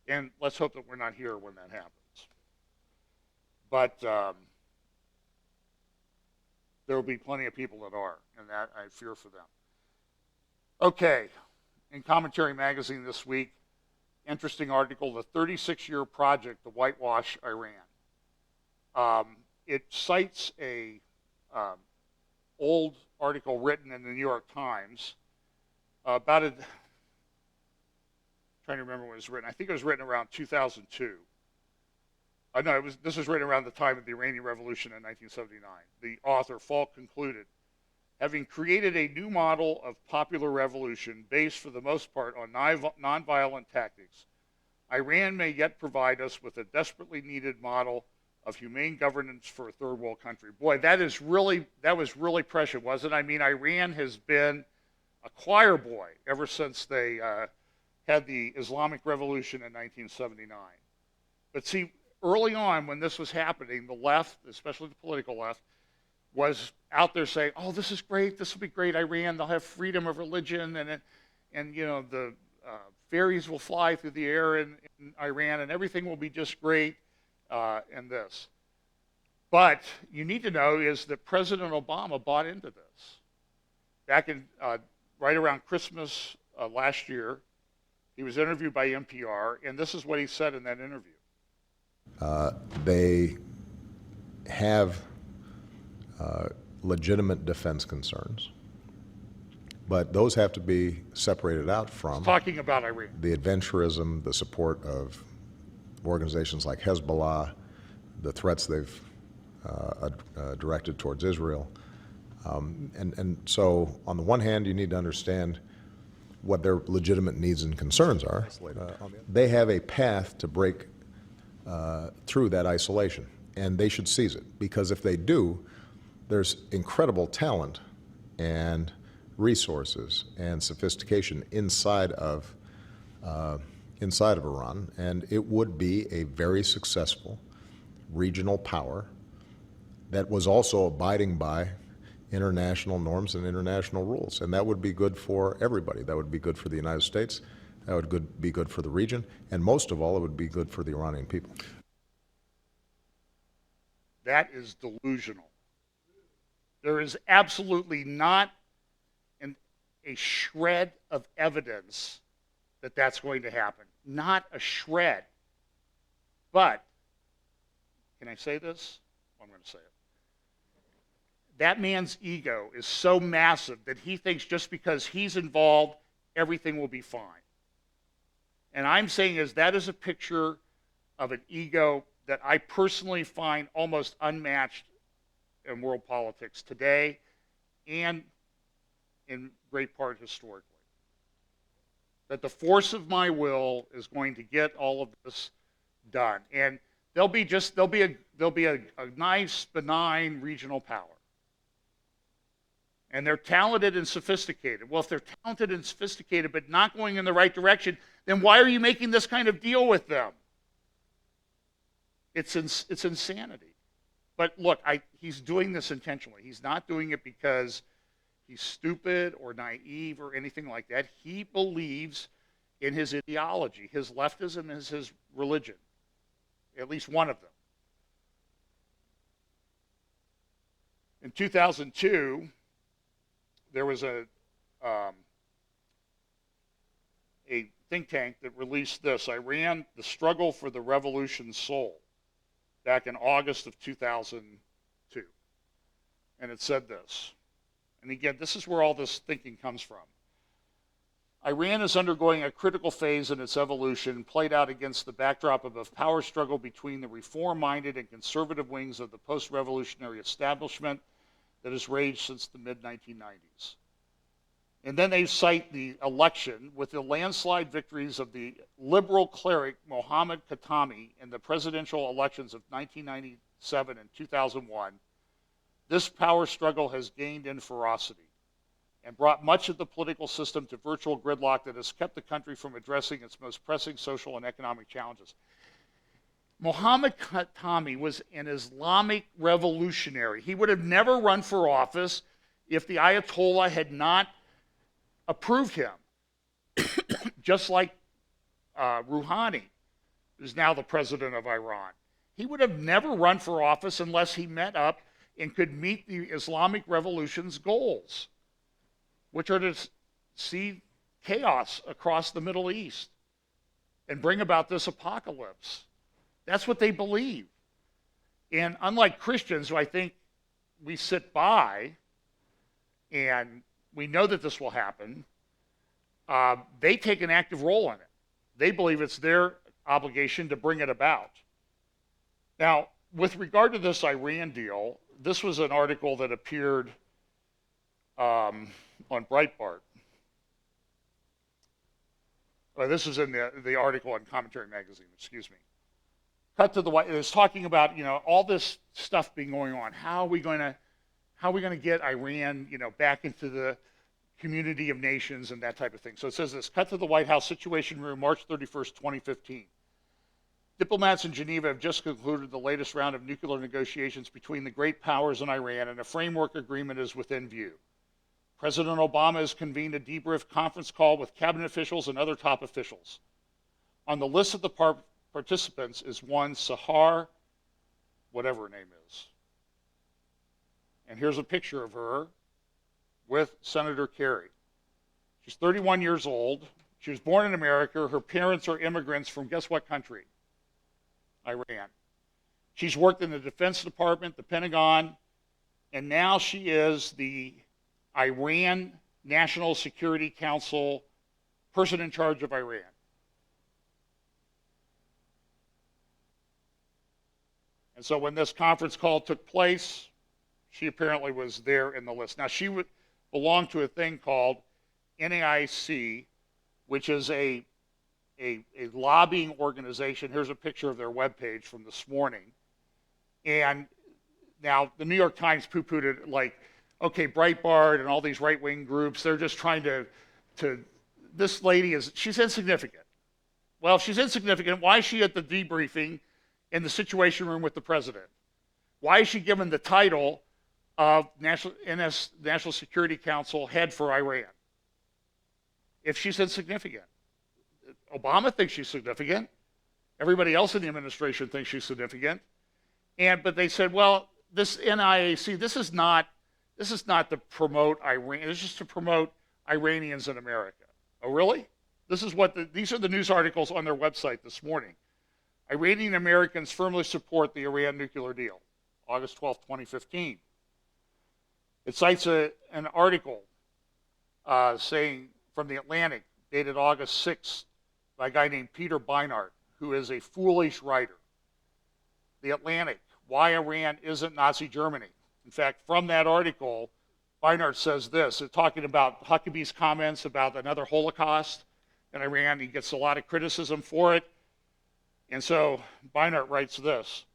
And let's hope that we're not here when that happens. But there will be plenty of people that are, and that I fear for them. Okay, in Commentary Magazine this week, interesting article, the 36-year project to whitewash Iran. It cites a old article written in the New York Times about it. Trying to remember when it was written. I think it was written around 2002. No, this was written around the time of the Iranian Revolution in 1979. The author, Falk, concluded, having created a new model of popular revolution based for the most part on nonviolent tactics, Iran may yet provide us with a desperately needed model of humane governance for a third world country. Boy, that was really prescient, wasn't it? I mean, Iran has been a choir boy ever since they had the Islamic Revolution in 1979. But see, early on when this was happening, the left, especially the political left, was out there saying, oh, this is great, this will be great, Iran, they'll have freedom of religion, and you know, the ferries will fly through the air in Iran, and everything will be just great, and this. But you need to know is that President Obama bought into this. Back in, right around Christmas last year, he was interviewed by NPR, and this is what he said in that interview. They have legitimate defense concerns, but those have to be separated out from talking about Iran, the adventurism, the support of organizations like Hezbollah, the threats they've directed towards Israel. And so on the one hand, you need to understand what their legitimate needs and concerns are. They have a path to break through that isolation, and they should seize it, because if they do, there's incredible talent and resources and sophistication inside of Iran, and it would be a very successful regional power that was also abiding by international norms and international rules, and that would be good for everybody. That would be good for the United States, that would be good for the region, and most of all, it would be good for the Iranian people. That is delusional. There is absolutely not a shred of evidence that that's going to happen. Not a shred. But, can I say this? I'm going to say it. That man's ego is so massive that he thinks just because he's involved, everything will be fine. And I'm saying is that is a picture of an ego that I personally find almost unmatched in world politics today and in great part historically. That the force of my will is going to get all of this done. And there'll be a nice, benign regional power. And they're talented and sophisticated. Well, if they're talented and sophisticated but not going in the right direction, then why are you making this kind of deal with them? It's insanity. But look, he's doing this intentionally. He's not doing it because he's stupid or naive or anything like that. He believes in his ideology. His leftism is his religion, at least one of them. In 2002, there was a think tank that released this, Iran, the Struggle for the Revolution's Soul, back in August of 2002. And it said this. And again, this is where all this thinking comes from. Iran is undergoing a critical phase in its evolution, played out against the backdrop of a power struggle between the reform-minded and conservative wings of the post-revolutionary establishment that has raged since the mid-1990s. And then they cite the election with the landslide victories of the liberal cleric Mohammad Khatami in the presidential elections of 1997 and 2001. This power struggle has gained in ferocity and brought much of the political system to virtual gridlock that has kept the country from addressing its most pressing social and economic challenges. Mohammad Khatami was an Islamic revolutionary. He would have never run for office if the Ayatollah had not approved him. Just like Rouhani, who's now the president of Iran. He would have never run for office unless he met up and could meet the Islamic Revolution's goals, which are to see chaos across the Middle East and bring about this apocalypse. That's what they believe. And unlike Christians, who I think we sit by and we know that this will happen, they take an active role in it. They believe it's their obligation to bring it about. Now, with regard to this Iran deal, this was an article that appeared on Breitbart. This was in the article on Commentary Magazine, excuse me. Cut to the white. It was talking about, all this stuff being going on. How are we going to get Iran, back into the community of nations and that type of thing? So it says this, cut to the White House Situation Room, March 31st, 2015. Diplomats in Geneva have just concluded the latest round of nuclear negotiations between the great powers and Iran, and a framework agreement is within view. President Obama has convened a debrief conference call with cabinet officials and other top officials. On the list of the participants is one Sahar, whatever her name is. And here's a picture of her with Senator Kerry. She's 31 years old. She was born in America. Her parents are immigrants from guess what country? Iran. She's worked in the Defense Department, the Pentagon, and now she is the Iran National Security Council person in charge of Iran. And so when this conference call took place, she apparently was there in the list. Now, she would belong to a thing called NAIC, which is a lobbying organization. Here's a picture of their webpage from this morning. And now the New York Times poo-pooed it like, okay, Breitbart and all these right-wing groups, they're just trying to this lady she's insignificant. Well, if she's insignificant, why is she at the debriefing in the Situation Room with the president? Why is she given the title of National Security Council head for Iran if she's insignificant? Obama thinks she's significant. Everybody else in the administration thinks she's significant. But they said, well, this NIAC, this is not to promote Iran. It's just to promote Iranians in America. Oh, really? This is these are the news articles on their website this morning. Iranian Americans firmly support the Iran nuclear deal, August 12, 2015. It cites an article saying from the Atlantic, dated August 6, by a guy named Peter Beinart, who is a foolish writer. The Atlantic, why Iran isn't Nazi Germany. In fact, from that article, Beinart says this, talking about Huckabee's comments about another Holocaust in Iran. He gets a lot of criticism for it. And so Beinart writes this,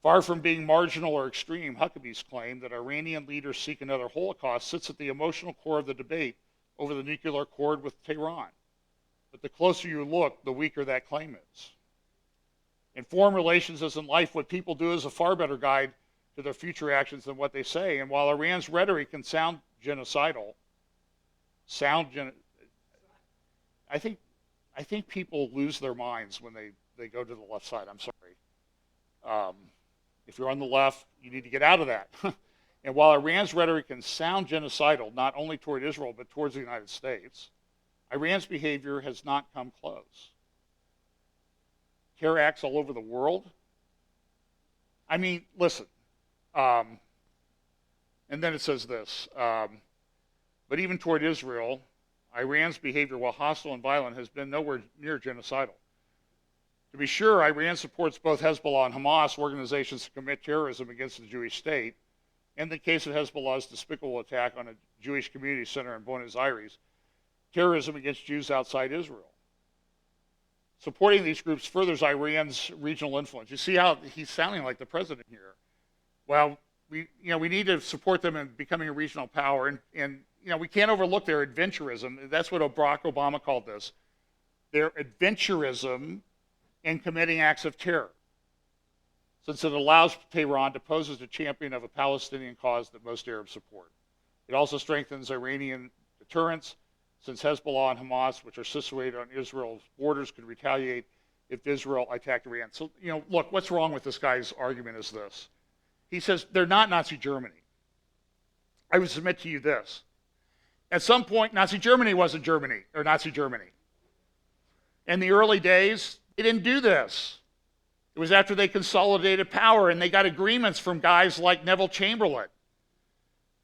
far from being marginal or extreme, Huckabee's claim that Iranian leaders seek another Holocaust sits at the emotional core of the debate over the nuclear accord with Tehran. But the closer you look, the weaker that claim is. In foreign relations, as in life, what people do is a far better guide to their future actions than what they say. And while Iran's rhetoric can sound genocidal, I think people lose their minds when they go to the left side. I'm sorry. If you're on the left, you need to get out of that. And while Iran's rhetoric can sound genocidal, not only toward Israel, but towards the United States, Iran's behavior has not come close. Terror acts all over the world. I mean, listen. And then it says this, but even toward Israel, Iran's behavior, while hostile and violent, has been nowhere near genocidal. To be sure, Iran supports both Hezbollah and Hamas, organizations that commit terrorism against the Jewish state. In the case of Hezbollah's despicable attack on a Jewish community center in Buenos Aires, terrorism against Jews outside Israel. Supporting these groups furthers Iran's regional influence. You see how he's sounding like the president here. Well, we need to support them in becoming a regional power, and we can't overlook their adventurism. That's what Barack Obama called this. Their adventurism in committing acts of terror, since it allows Tehran to pose as a champion of a Palestinian cause that most Arabs support. It also strengthens Iranian deterrence, since Hezbollah and Hamas, which are situated on Israel's borders, could retaliate if Israel attacked Iran. So, look, what's wrong with this guy's argument is this. He says they're not Nazi Germany. I would submit to you this. At some point, Nazi Germany wasn't Germany, or Nazi Germany. In the early days, they didn't do this. It was after they consolidated power and they got agreements from guys like Neville Chamberlain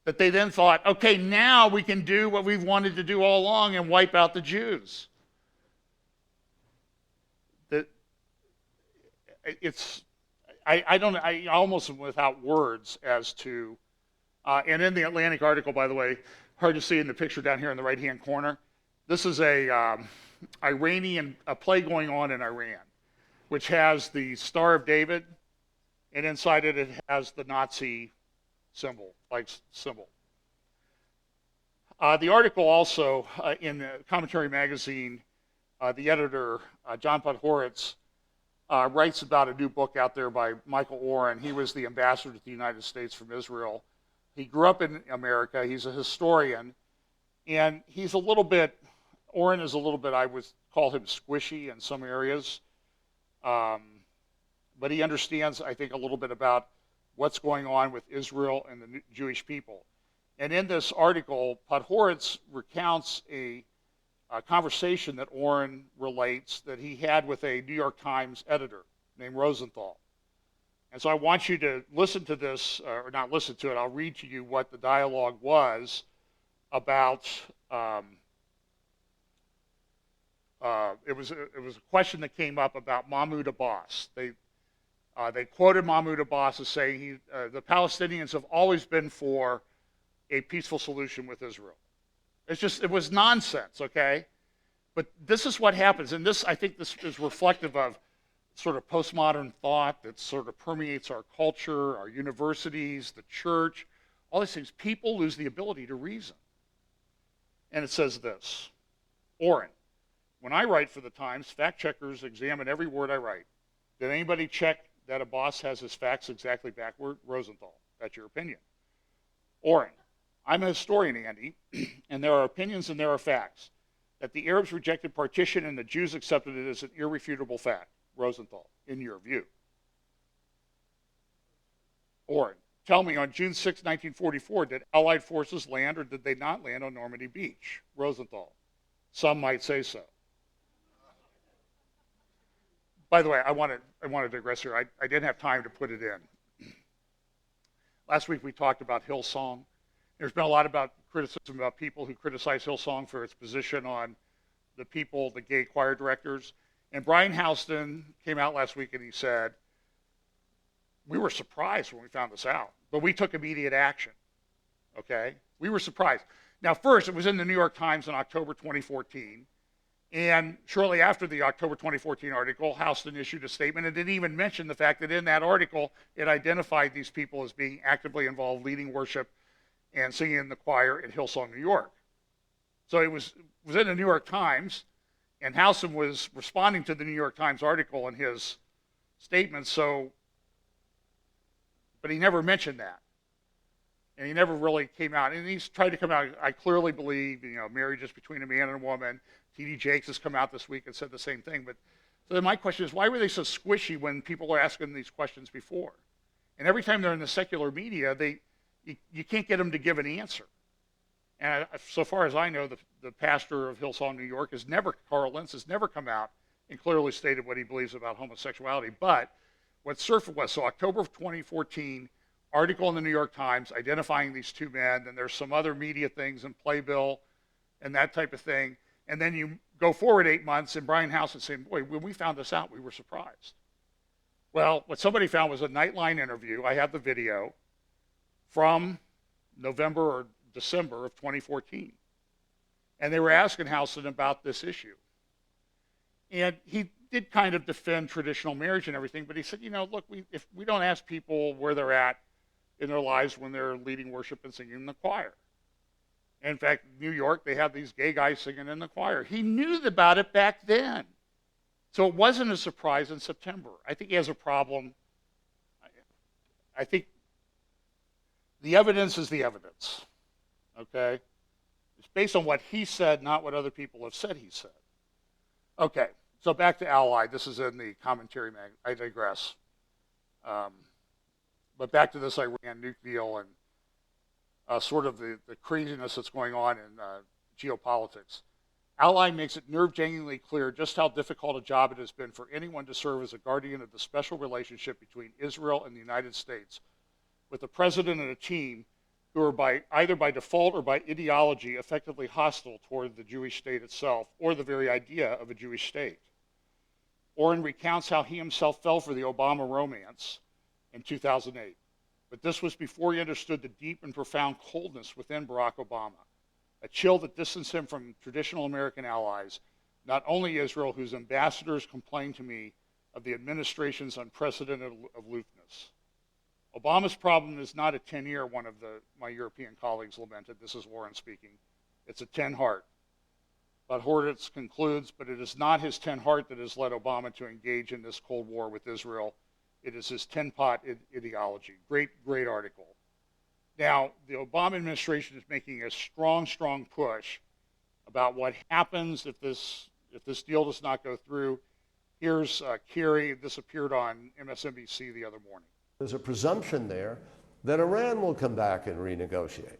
that they then thought, okay, now we can do what we've wanted to do all along and wipe out the Jews. I almost am without words as to, and in the Atlantic article, by the way, hard to see in the picture down here in the right-hand corner, this is a play going on in Iran, which has the Star of David, and inside it has the Nazi symbol. The article also, in Commentary Magazine, the editor, John Podhoretz, writes about a new book out there by Michael Oren. He was the ambassador to the United States from Israel. He grew up in America. He's a historian. And he's a little bit, Oren is a little bit, I would call him squishy in some areas. But he understands, I think, a little bit about what's going on with Israel and the Jewish people. And in this article, Podhoretz recounts a conversation that Oren relates that he had with a New York Times editor named Rosenthal. And so I want you to listen to this, or not listen to it, I'll read to you what the dialogue was about, it was a question that came up about Mahmoud Abbas. They quoted Mahmoud Abbas as saying the Palestinians have always been for a peaceful solution with Israel. It was nonsense, okay? But this is what happens, and I think this is reflective of sort of postmodern thought that sort of permeates our culture, our universities, the church, all these things. People lose the ability to reason. And it says this, Orrin, when I write for the Times, fact checkers examine every word I write. Did anybody check that Abbas has his facts exactly backward? Rosenthal, that's your opinion. Orrin, I'm a historian, Andy, and there are opinions and there are facts. That the Arabs rejected partition and the Jews accepted it as an irrefutable fact. Rosenthal, in your view. Orrin, tell me, on June 6, 1944, did Allied forces land or did they not land on Normandy Beach? Rosenthal, some might say so. By the way, I want to digress here. I didn't have time to put it in. Last week we talked about Hillsong. There's been a lot about criticism about people who criticize Hillsong for its position on the people, the gay choir directors. And Brian Houston came out last week and he said, we were surprised when we found this out, but we took immediate action, okay? We were surprised. Now, first, it was in the New York Times in October 2014, and shortly after the October 2014 article, Houston issued a statement and didn't even mention the fact that in that article, it identified these people as being actively involved leading worship and singing in the choir at Hillsong, New York. So it was in the New York Times, and Houston was responding to the New York Times article in his statement, but he never mentioned that. And he never really came out. And he's tried to come out, I clearly believe, marriage is between a man and a woman. T.D. Jakes has come out this week and said the same thing. But so then my question is, why were they so squishy when people were asking these questions before? And every time they're in the secular media, you can't get them to give an answer. And so far as I know, the pastor of Hillsong, New York, Carl Lentz, has never come out and clearly stated what he believes about homosexuality. But what surfaced was, so October of 2014, article in the New York Times identifying these two men, and there's some other media things in Playbill and that type of thing. And then you go forward 8 months, and Brian Houston saying, boy, when we found this out, we were surprised. Well, what somebody found was a Nightline interview. I have the video from November or December of 2014. And they were asking Houston about this issue. And he did kind of defend traditional marriage and everything, but he said, look, if we don't ask people where they're at in their lives when they're leading worship and singing in the choir. In fact, New York, they have these gay guys singing in the choir. He knew about it back then. So it wasn't a surprise in September. I think he has a problem. I think the evidence is the evidence, okay? It's based on what he said, not what other people have said he said. Okay, so back to Allied. This is in the commentary mag. I digress. But back to this Iran nuke deal and sort of the craziness that's going on in geopolitics. Allied makes it nerve-jangingly clear just how difficult a job it has been for anyone to serve as a guardian of the special relationship between Israel and the United States, with a president and a team who are either by default or by ideology effectively hostile toward the Jewish state itself or the very idea of a Jewish state. Orrin recounts how he himself fell for the Obama romance in 2008. But this was before he understood the deep and profound coldness within Barack Obama, a chill that distanced him from traditional American allies, not only Israel, whose ambassadors complained to me of the administration's unprecedented aloofness. Obama's problem is not a tin ear, one of my European colleagues lamented. This is Warren speaking. It's a tin heart. But Horowitz concludes, but it is not his tin heart that has led Obama to engage in this Cold War with Israel. It is his tin pot ideology. Great, great article. Now, the Obama administration is making a strong, strong push about what happens if this deal does not go through. Here's Kerry. This appeared on MSNBC the other morning. There's a presumption there that Iran will come back and renegotiate.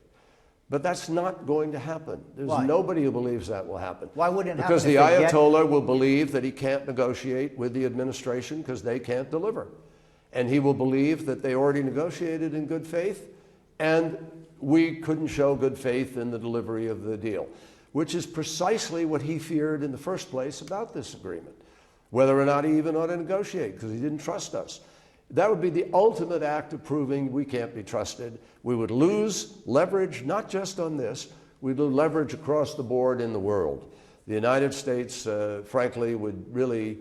But that's not going to happen. There's nobody who believes that will happen. Why wouldn't it happen? Because the Ayatollah will believe that he can't negotiate with the administration because they can't deliver. And he will believe that they already negotiated in good faith, and we couldn't show good faith in the delivery of the deal, which is precisely what he feared in the first place about this agreement, whether or not he even ought to negotiate, because he didn't trust us. That would be the ultimate act of proving we can't be trusted. We would lose leverage, not just on this, we'd lose leverage across the board in the world. The United States, frankly, would really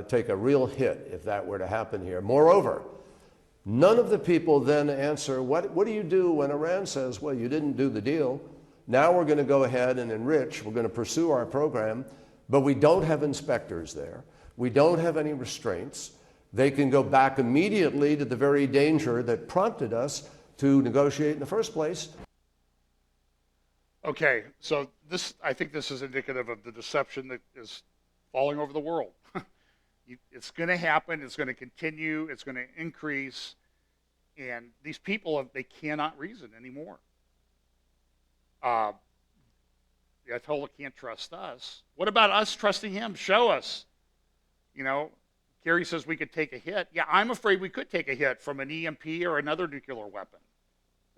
take a real hit if that were to happen here. Moreover, none of the people then answer, what do you do when Iran says, well, you didn't do the deal, now we're going to go ahead and enrich, we're going to pursue our program, but we don't have inspectors there, we don't have any restraints. They can go back immediately to the very danger that prompted us to negotiate in the first place. Okay, so I think this is indicative of the deception that is falling over the world. It's going to happen, it's going to continue, it's going to increase, and these people, they cannot reason anymore. The Ayatollah can't trust us. What about us trusting him? Show us. You know, Kerry says we could take a hit. Yeah, I'm afraid we could take a hit from an EMP or another nuclear weapon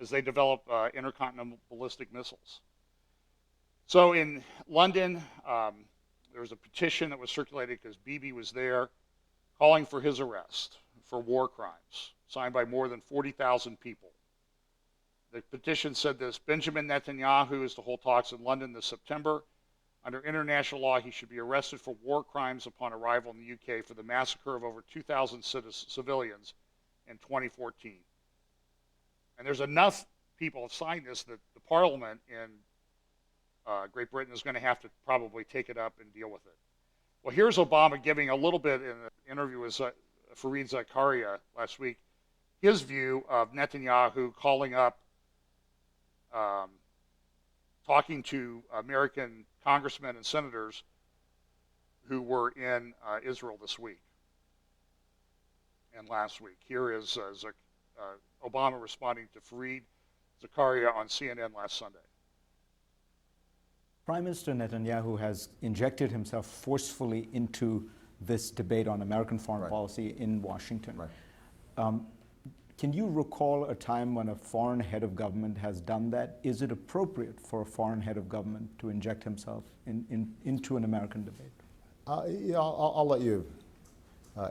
as they develop intercontinental ballistic missiles. So in London, there was a petition that was circulated because Bibi was there, calling for his arrest for war crimes, signed by more than 40,000 people. The petition said this: Benjamin Netanyahu is to hold talks in London this September. Under international law, he should be arrested for war crimes upon arrival in the UK for the massacre of over 2,000 civilians in 2014. And there's enough people have signed this that the Parliament in Great Britain is going to have to probably take it up and deal with it. Well, here's Obama giving a little bit in an interview with Fareed Zakaria last week, his view of Netanyahu calling up, talking to American congressmen and senators who were in Israel this week and last week. Here is Obama responding to Fareed Zakaria on CNN last Sunday. Prime Minister Netanyahu has injected himself forcefully into this debate on American foreign policy in Washington. Can you recall a time when a foreign head of government has done that? Is it appropriate for a foreign head of government to inject himself into an American debate? Yeah, I'll let you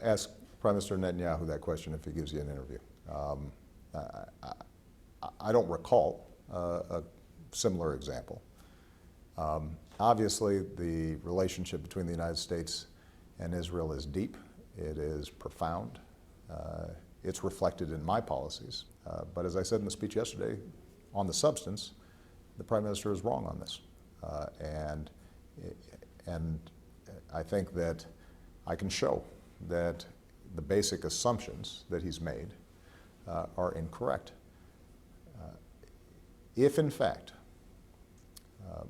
ask Prime Minister Netanyahu that question if he gives you an interview. I don't recall a similar example. Obviously, the relationship between the United States and Israel is deep. It is profound. It's reflected in my policies. But as I said in the speech yesterday, on the substance, the Prime Minister is wrong on this. And I think that I can show that the basic assumptions that he's made are incorrect. If, in fact,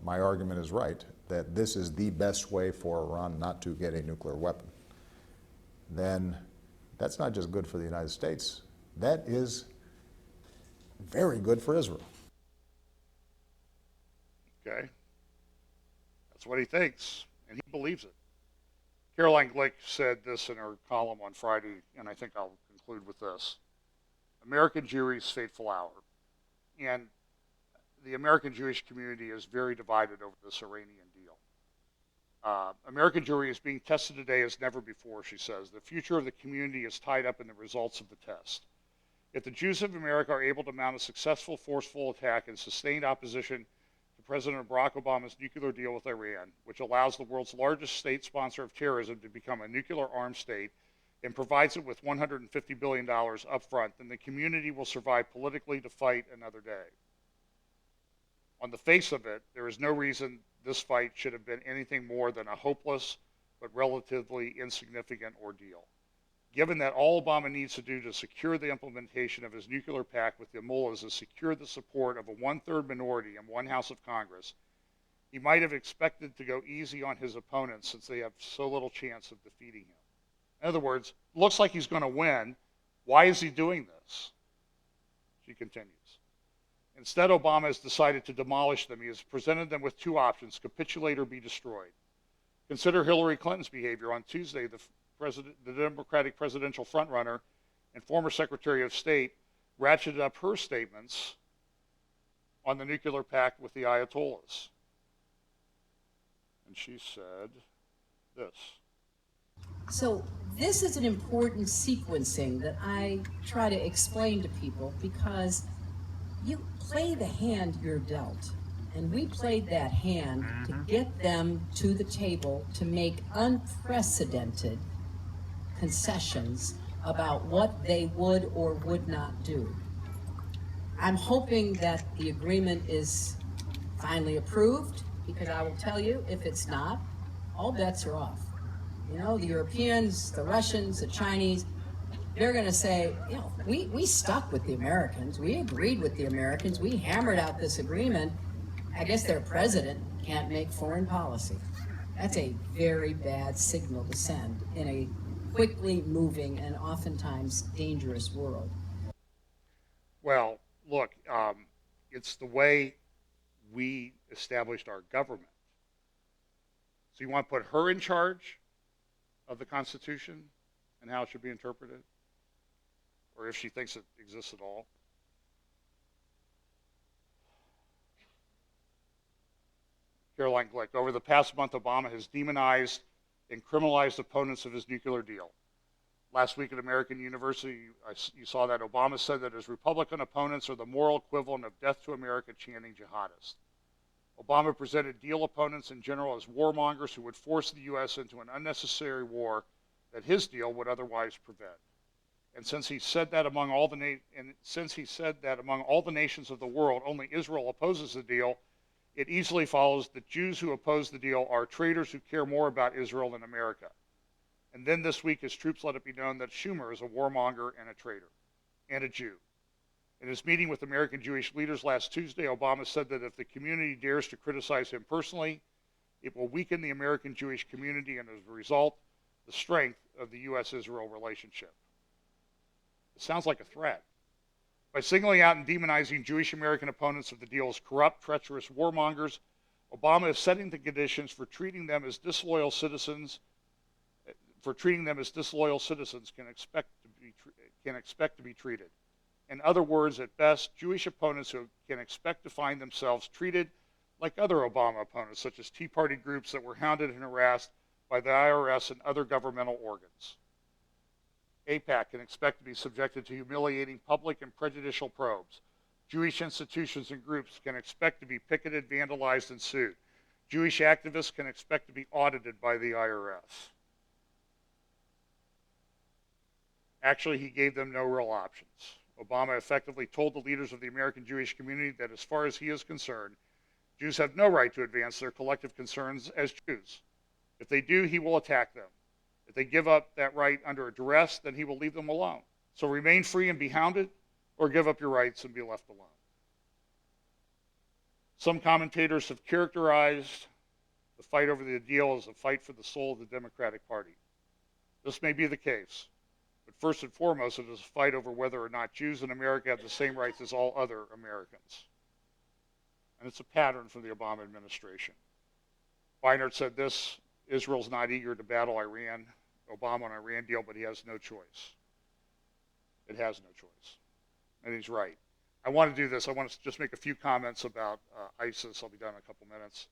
my argument is right, that this is the best way for Iran not to get a nuclear weapon, then that's not just good for the United States, that is very good for Israel. Okay. That's what he thinks, and he believes it. Caroline Glick said this in her column on Friday, and I think I'll conclude with this. American Jewry's fateful hour. And the American Jewish community is very divided over this Iranian deal. American Jewry is being tested today as never before, she says. The future of the community is tied up in the results of the test. If the Jews of America are able to mount a successful, forceful attack and sustained opposition to President Barack Obama's nuclear deal with Iran, which allows the world's largest state sponsor of terrorism to become a nuclear-armed state and provides it with $150 billion up front, then the community will survive politically to fight another day. On the face of it, there is no reason this fight should have been anything more than a hopeless but relatively insignificant ordeal. Given that all Obama needs to do to secure the implementation of his nuclear pact with the mullahs is secure the support of a one-third minority in one house of Congress, he might have expected to go easy on his opponents since they have so little chance of defeating him. In other words, looks like he's going to win. Why is he doing this? She continues. Instead, Obama has decided to demolish them. He has presented them with two options: capitulate or be destroyed. Consider Hillary Clinton's behavior on Tuesday. The Democratic presidential frontrunner and former Secretary of State, ratcheted up her statements on the nuclear pact with the Ayatollahs. And she said this. So this is an important sequencing that I try to explain to people, because you play the hand you're dealt. And we played that hand to get them to the table to make unprecedented concessions about what they would or would not do. I'm hoping that the agreement is finally approved, because I will tell you, if it's not, all bets are off. You know, the Europeans, the Russians, the Chinese, they're going to say, you know, we stuck with the Americans. We agreed with the Americans. We hammered out this agreement. I guess their president can't make foreign policy. That's a very bad signal to send in a quickly moving and oftentimes dangerous world. Well, look, it's the way we established our government. So you want to put her in charge of the Constitution and how it should be interpreted? Or if she thinks it exists at all? Caroline Glick, over the past month, Obama has demonized and criminalized opponents of his nuclear deal. Last week at American University, you saw that Obama said that his Republican opponents are the moral equivalent of death to America chanting jihadists. Obama presented deal opponents in general as warmongers who would force the U.S. into an unnecessary war that his deal would otherwise prevent. And since he said that among all the nations of the world, only Israel opposes the deal, it easily follows that Jews who oppose the deal are traitors who care more about Israel than America. And then this week, his troops let it be known that Schumer is a warmonger and a traitor, and a Jew. In his meeting with American Jewish leaders last Tuesday, Obama said that if the community dares to criticize him personally, it will weaken the American Jewish community and, as a result, the strength of the U.S.-Israel relationship. It sounds like a threat. By singling out and demonizing Jewish American opponents of the deal as corrupt, treacherous warmongers, Obama is setting the conditions for treating them as disloyal citizens can expect to be treated. In other words, at best, Jewish opponents who can expect to find themselves treated like other Obama opponents, such as Tea Party groups that were hounded and harassed by the IRS and other governmental organs. AIPAC can expect to be subjected to humiliating public and prejudicial probes. Jewish institutions and groups can expect to be picketed, vandalized, and sued. Jewish activists can expect to be audited by the IRS. Actually, he gave them no real options. Obama effectively told the leaders of the American Jewish community that as far as he is concerned, Jews have no right to advance their collective concerns as Jews. If they do, he will attack them. If they give up that right under duress, then he will leave them alone. So remain free and be hounded, or give up your rights and be left alone. Some commentators have characterized the fight over the deal as a fight for the soul of the Democratic Party. This may be the case, but first and foremost, it is a fight over whether or not Jews in America have the same rights as all other Americans. And it's a pattern from the Obama administration. Weinert said this: Israel's not eager to battle Iran, Obama on Iran deal, but he has no choice. It has no choice. And he's right. I want to do this. I want to just make a few comments about ISIS. I'll be done in a couple minutes.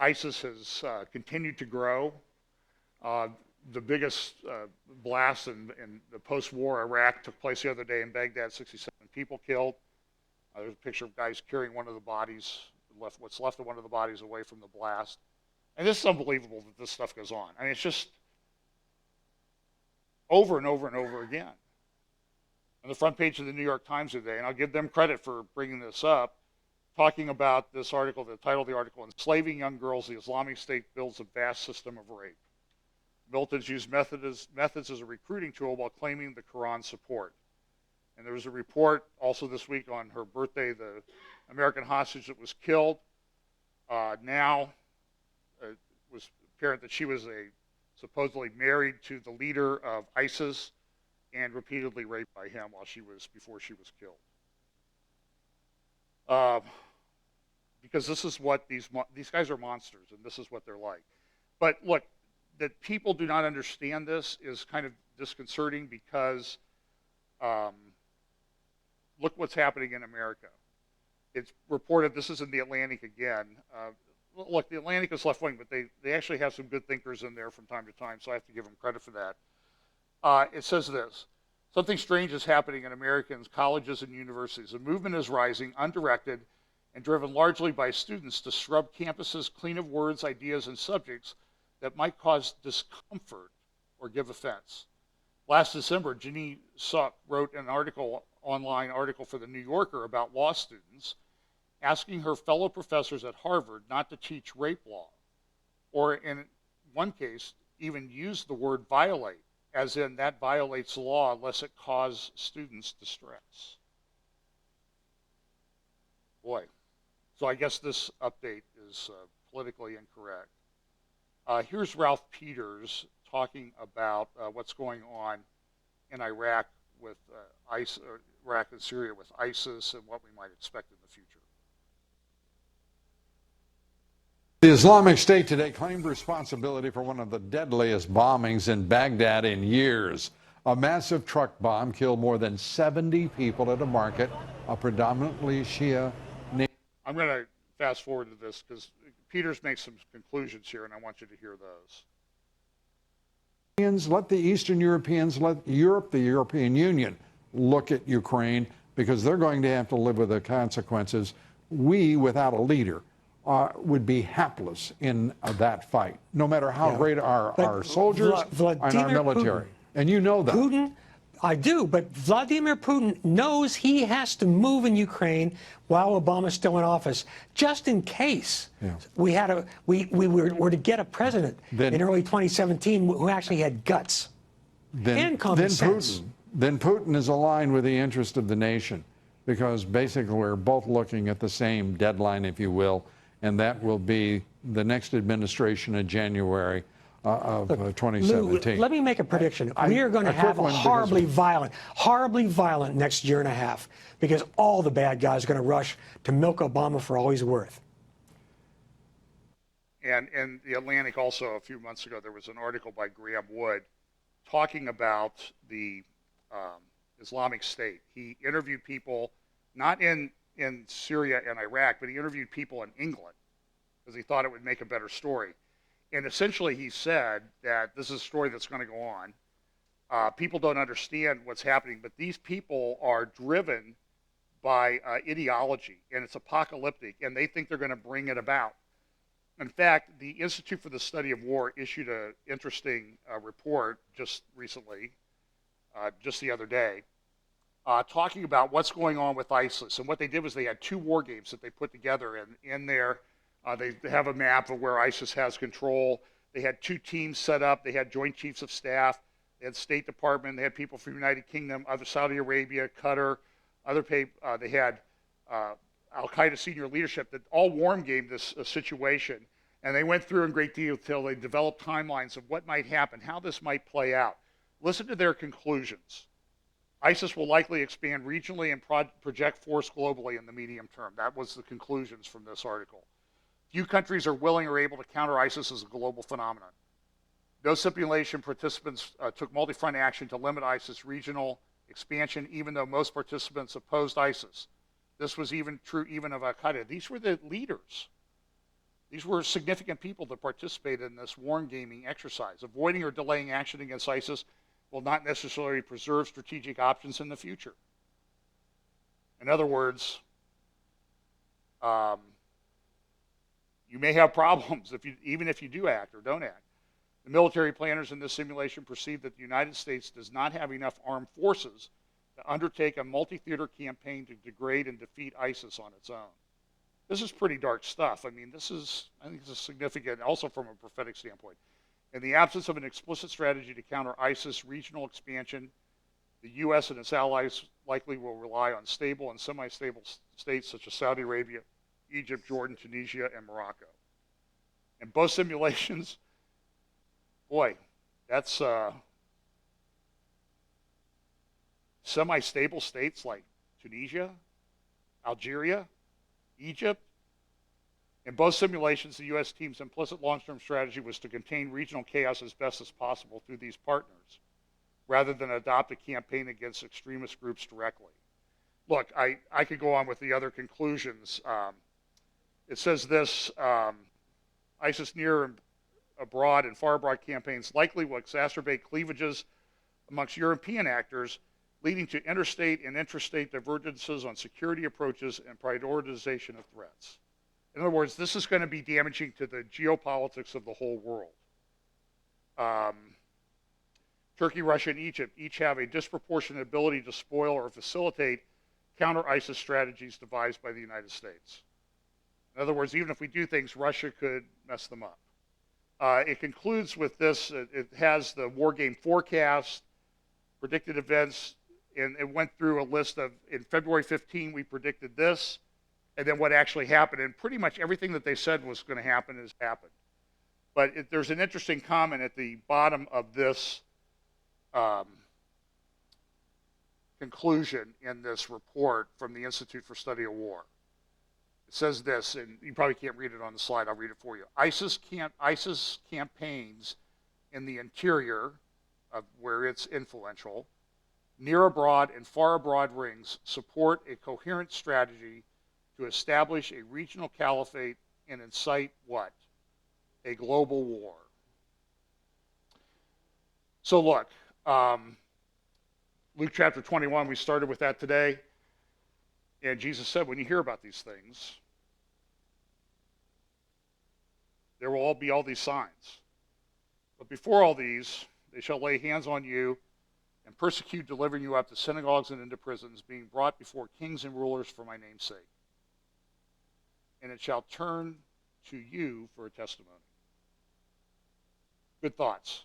ISIS has continued to grow. The biggest blast in the post-war Iraq took place the other day in Baghdad, 67 people killed. There's a picture of guys carrying one of the bodies, what's left of one of the bodies away from the blast. And this is unbelievable that this stuff goes on. I mean, it's just over and over and over again. On the front page of the New York Times today, and I'll give them credit for bringing this up, talking about this article, the title of the article, Enslaving Young Girls, the Islamic State Builds a Vast System of Rape. Militants use methods as a recruiting tool while claiming the Quran support. And there was a report also this week on her birthday, the American hostage that was killed. Now it was apparent that she was supposedly married to the leader of ISIS and repeatedly raped by him before she was killed. Because this is what these guys are monsters, and this is what they're like. But look, that people do not understand this is kind of disconcerting, because look what's happening in America. It's reported, this is in the Atlantic again. Look, the Atlantic is left wing, but they actually have some good thinkers in there from time to time, so I have to give them credit for that. It says this: something strange is happening in Americans' colleges and universities. A movement is rising, undirected, and driven largely by students to scrub campuses clean of words, ideas, and subjects that might cause discomfort or give offense. Last December, Jeannie Suck wrote an online article for The New Yorker about law students, asking her fellow professors at Harvard not to teach rape law, or in one case, even use the word violate, as in that violates the law unless it causes students distress. Boy. So I guess this update is politically incorrect. Here's Ralph Peters talking about what's going on in Iraq with Iraq and Syria with ISIS and what we might expect in the future. The Islamic State today claimed responsibility for one of the deadliest bombings in Baghdad in years. A massive truck bomb killed more than 70 people at a market, a predominantly Shia neighborhood. I'm going to fast forward to this because Peters makes some conclusions here, and I want you to hear those. Let the Eastern Europeans, let Europe, the European Union, look at Ukraine because they're going to have to live with the consequences. We, without a leader, would be hapless in that fight, no matter how great our soldiers and our military. And you know that. Putin, I do, but Vladimir Putin knows he has to move in Ukraine while Obama's still in office, just in case we were to get a president in early 2017 who actually had guts and common sense. Then Putin is aligned with the interest of the nation, because basically we're both looking at the same deadline, if you will, and that will be the next administration in January of 2017. Lou, let me make a prediction. We are going to have a horribly violent next year and a half, because all the bad guys are going to rush to milk Obama for all he's worth. And in the Atlantic also a few months ago, there was an article by Graham Wood talking about the Islamic State. He interviewed people, not in Syria and Iraq, but he interviewed people in England because he thought it would make a better story. And essentially he said that this is a story that's going to go on. People don't understand what's happening, but these people are driven by ideology, and it's apocalyptic, and they think they're going to bring it about. In fact, the Institute for the Study of War issued an interesting report just recently, just the other day, talking about what's going on with ISIS. And what they did was they had 2 war games that they put together, and in there they have a map of where ISIS has control. They had 2 teams set up. They had Joint Chiefs of Staff. They had State Department. They had people from United Kingdom, other Saudi Arabia, Qatar, they had Al-Qaeda senior leadership that all warm game this situation. And they went through in great detail. They developed timelines of what might happen, how this might play out. Listen to their conclusions. ISIS will likely expand regionally and project force globally in the medium term. That was the conclusions from this article. Few countries are willing or able to counter ISIS as a global phenomenon. No simulation participants took multi-front action to limit ISIS regional expansion, even though most participants opposed ISIS. This was even true even of Al-Qaeda. These were the leaders. These were significant people that participated in this warm gaming exercise. Avoiding or delaying action against ISIS will not necessarily preserve strategic options in the future. In other words, you may have problems even if you do act or don't act. The military planners in this simulation perceive that the United States does not have enough armed forces to undertake a multi-theater campaign to degrade and defeat ISIS on its own. This is pretty dark stuff. I mean, I think this is significant also from a prophetic standpoint. In the absence of an explicit strategy to counter ISIS regional expansion, the U.S. and its allies likely will rely on stable and semi-stable states such as Saudi Arabia, Egypt, Jordan, Tunisia, and Morocco. In both simulations, boy, that's semi-stable states like Tunisia, Algeria, Egypt. In both simulations, the U.S. team's implicit long-term strategy was to contain regional chaos as best as possible through these partners. rather than adopt a campaign against extremist groups directly. Look, I could go on with the other conclusions. It says this, ISIS near and abroad and far abroad campaigns likely will exacerbate cleavages amongst European actors, leading to interstate and intrastate divergences on security approaches and prioritization of threats. In other words, this is going to be damaging to the geopolitics of the whole world. Turkey, Russia, and Egypt each have a disproportionate ability to spoil or facilitate counter-ISIS strategies devised by the United States. In other words, even if we do things, Russia could mess them up. It concludes with this. It has the war game forecast, predicted events, and it went through a list of, in February 15, we predicted this, and then what actually happened. And pretty much everything that they said was going to happen has happened. But there's an interesting comment at the bottom of this conclusion in this report from the Institute for Study of War. It says this, and you probably can't read it on the slide. I'll read it for you. ISIS campaigns in the interior of where it's influential, near abroad and far abroad rings support a coherent strategy to establish a regional caliphate and incite what? A global war. So look, Luke chapter 21, we started with that today. And Jesus said, when you hear about these things, there will all be all these signs. But before all these, they shall lay hands on you and persecute, delivering you up to synagogues and into prisons, being brought before kings and rulers for my name's sake. And it shall turn to you for a testimony. Good thoughts.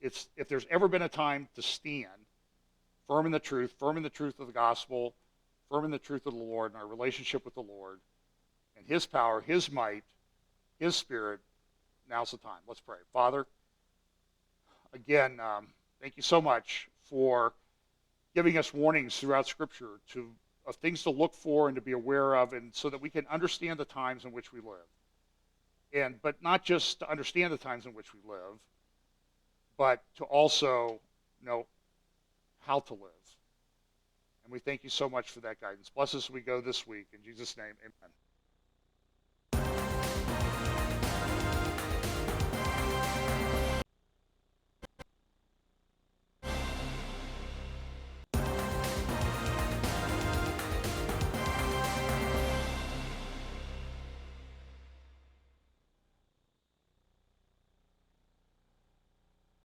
If there's ever been a time to stand firm in the truth of the gospel, firm in the truth of the Lord and our relationship with the Lord, and his power, his might, his spirit, now's the time. Let's pray. Father, again, thank you so much for giving us warnings throughout Scripture of things to look for and to be aware of, and so that we can understand the times in which we live. But not just to understand the times in which we live, but to also know how to live. And we thank you so much for that guidance. Bless us as we go this week. In Jesus' name, amen.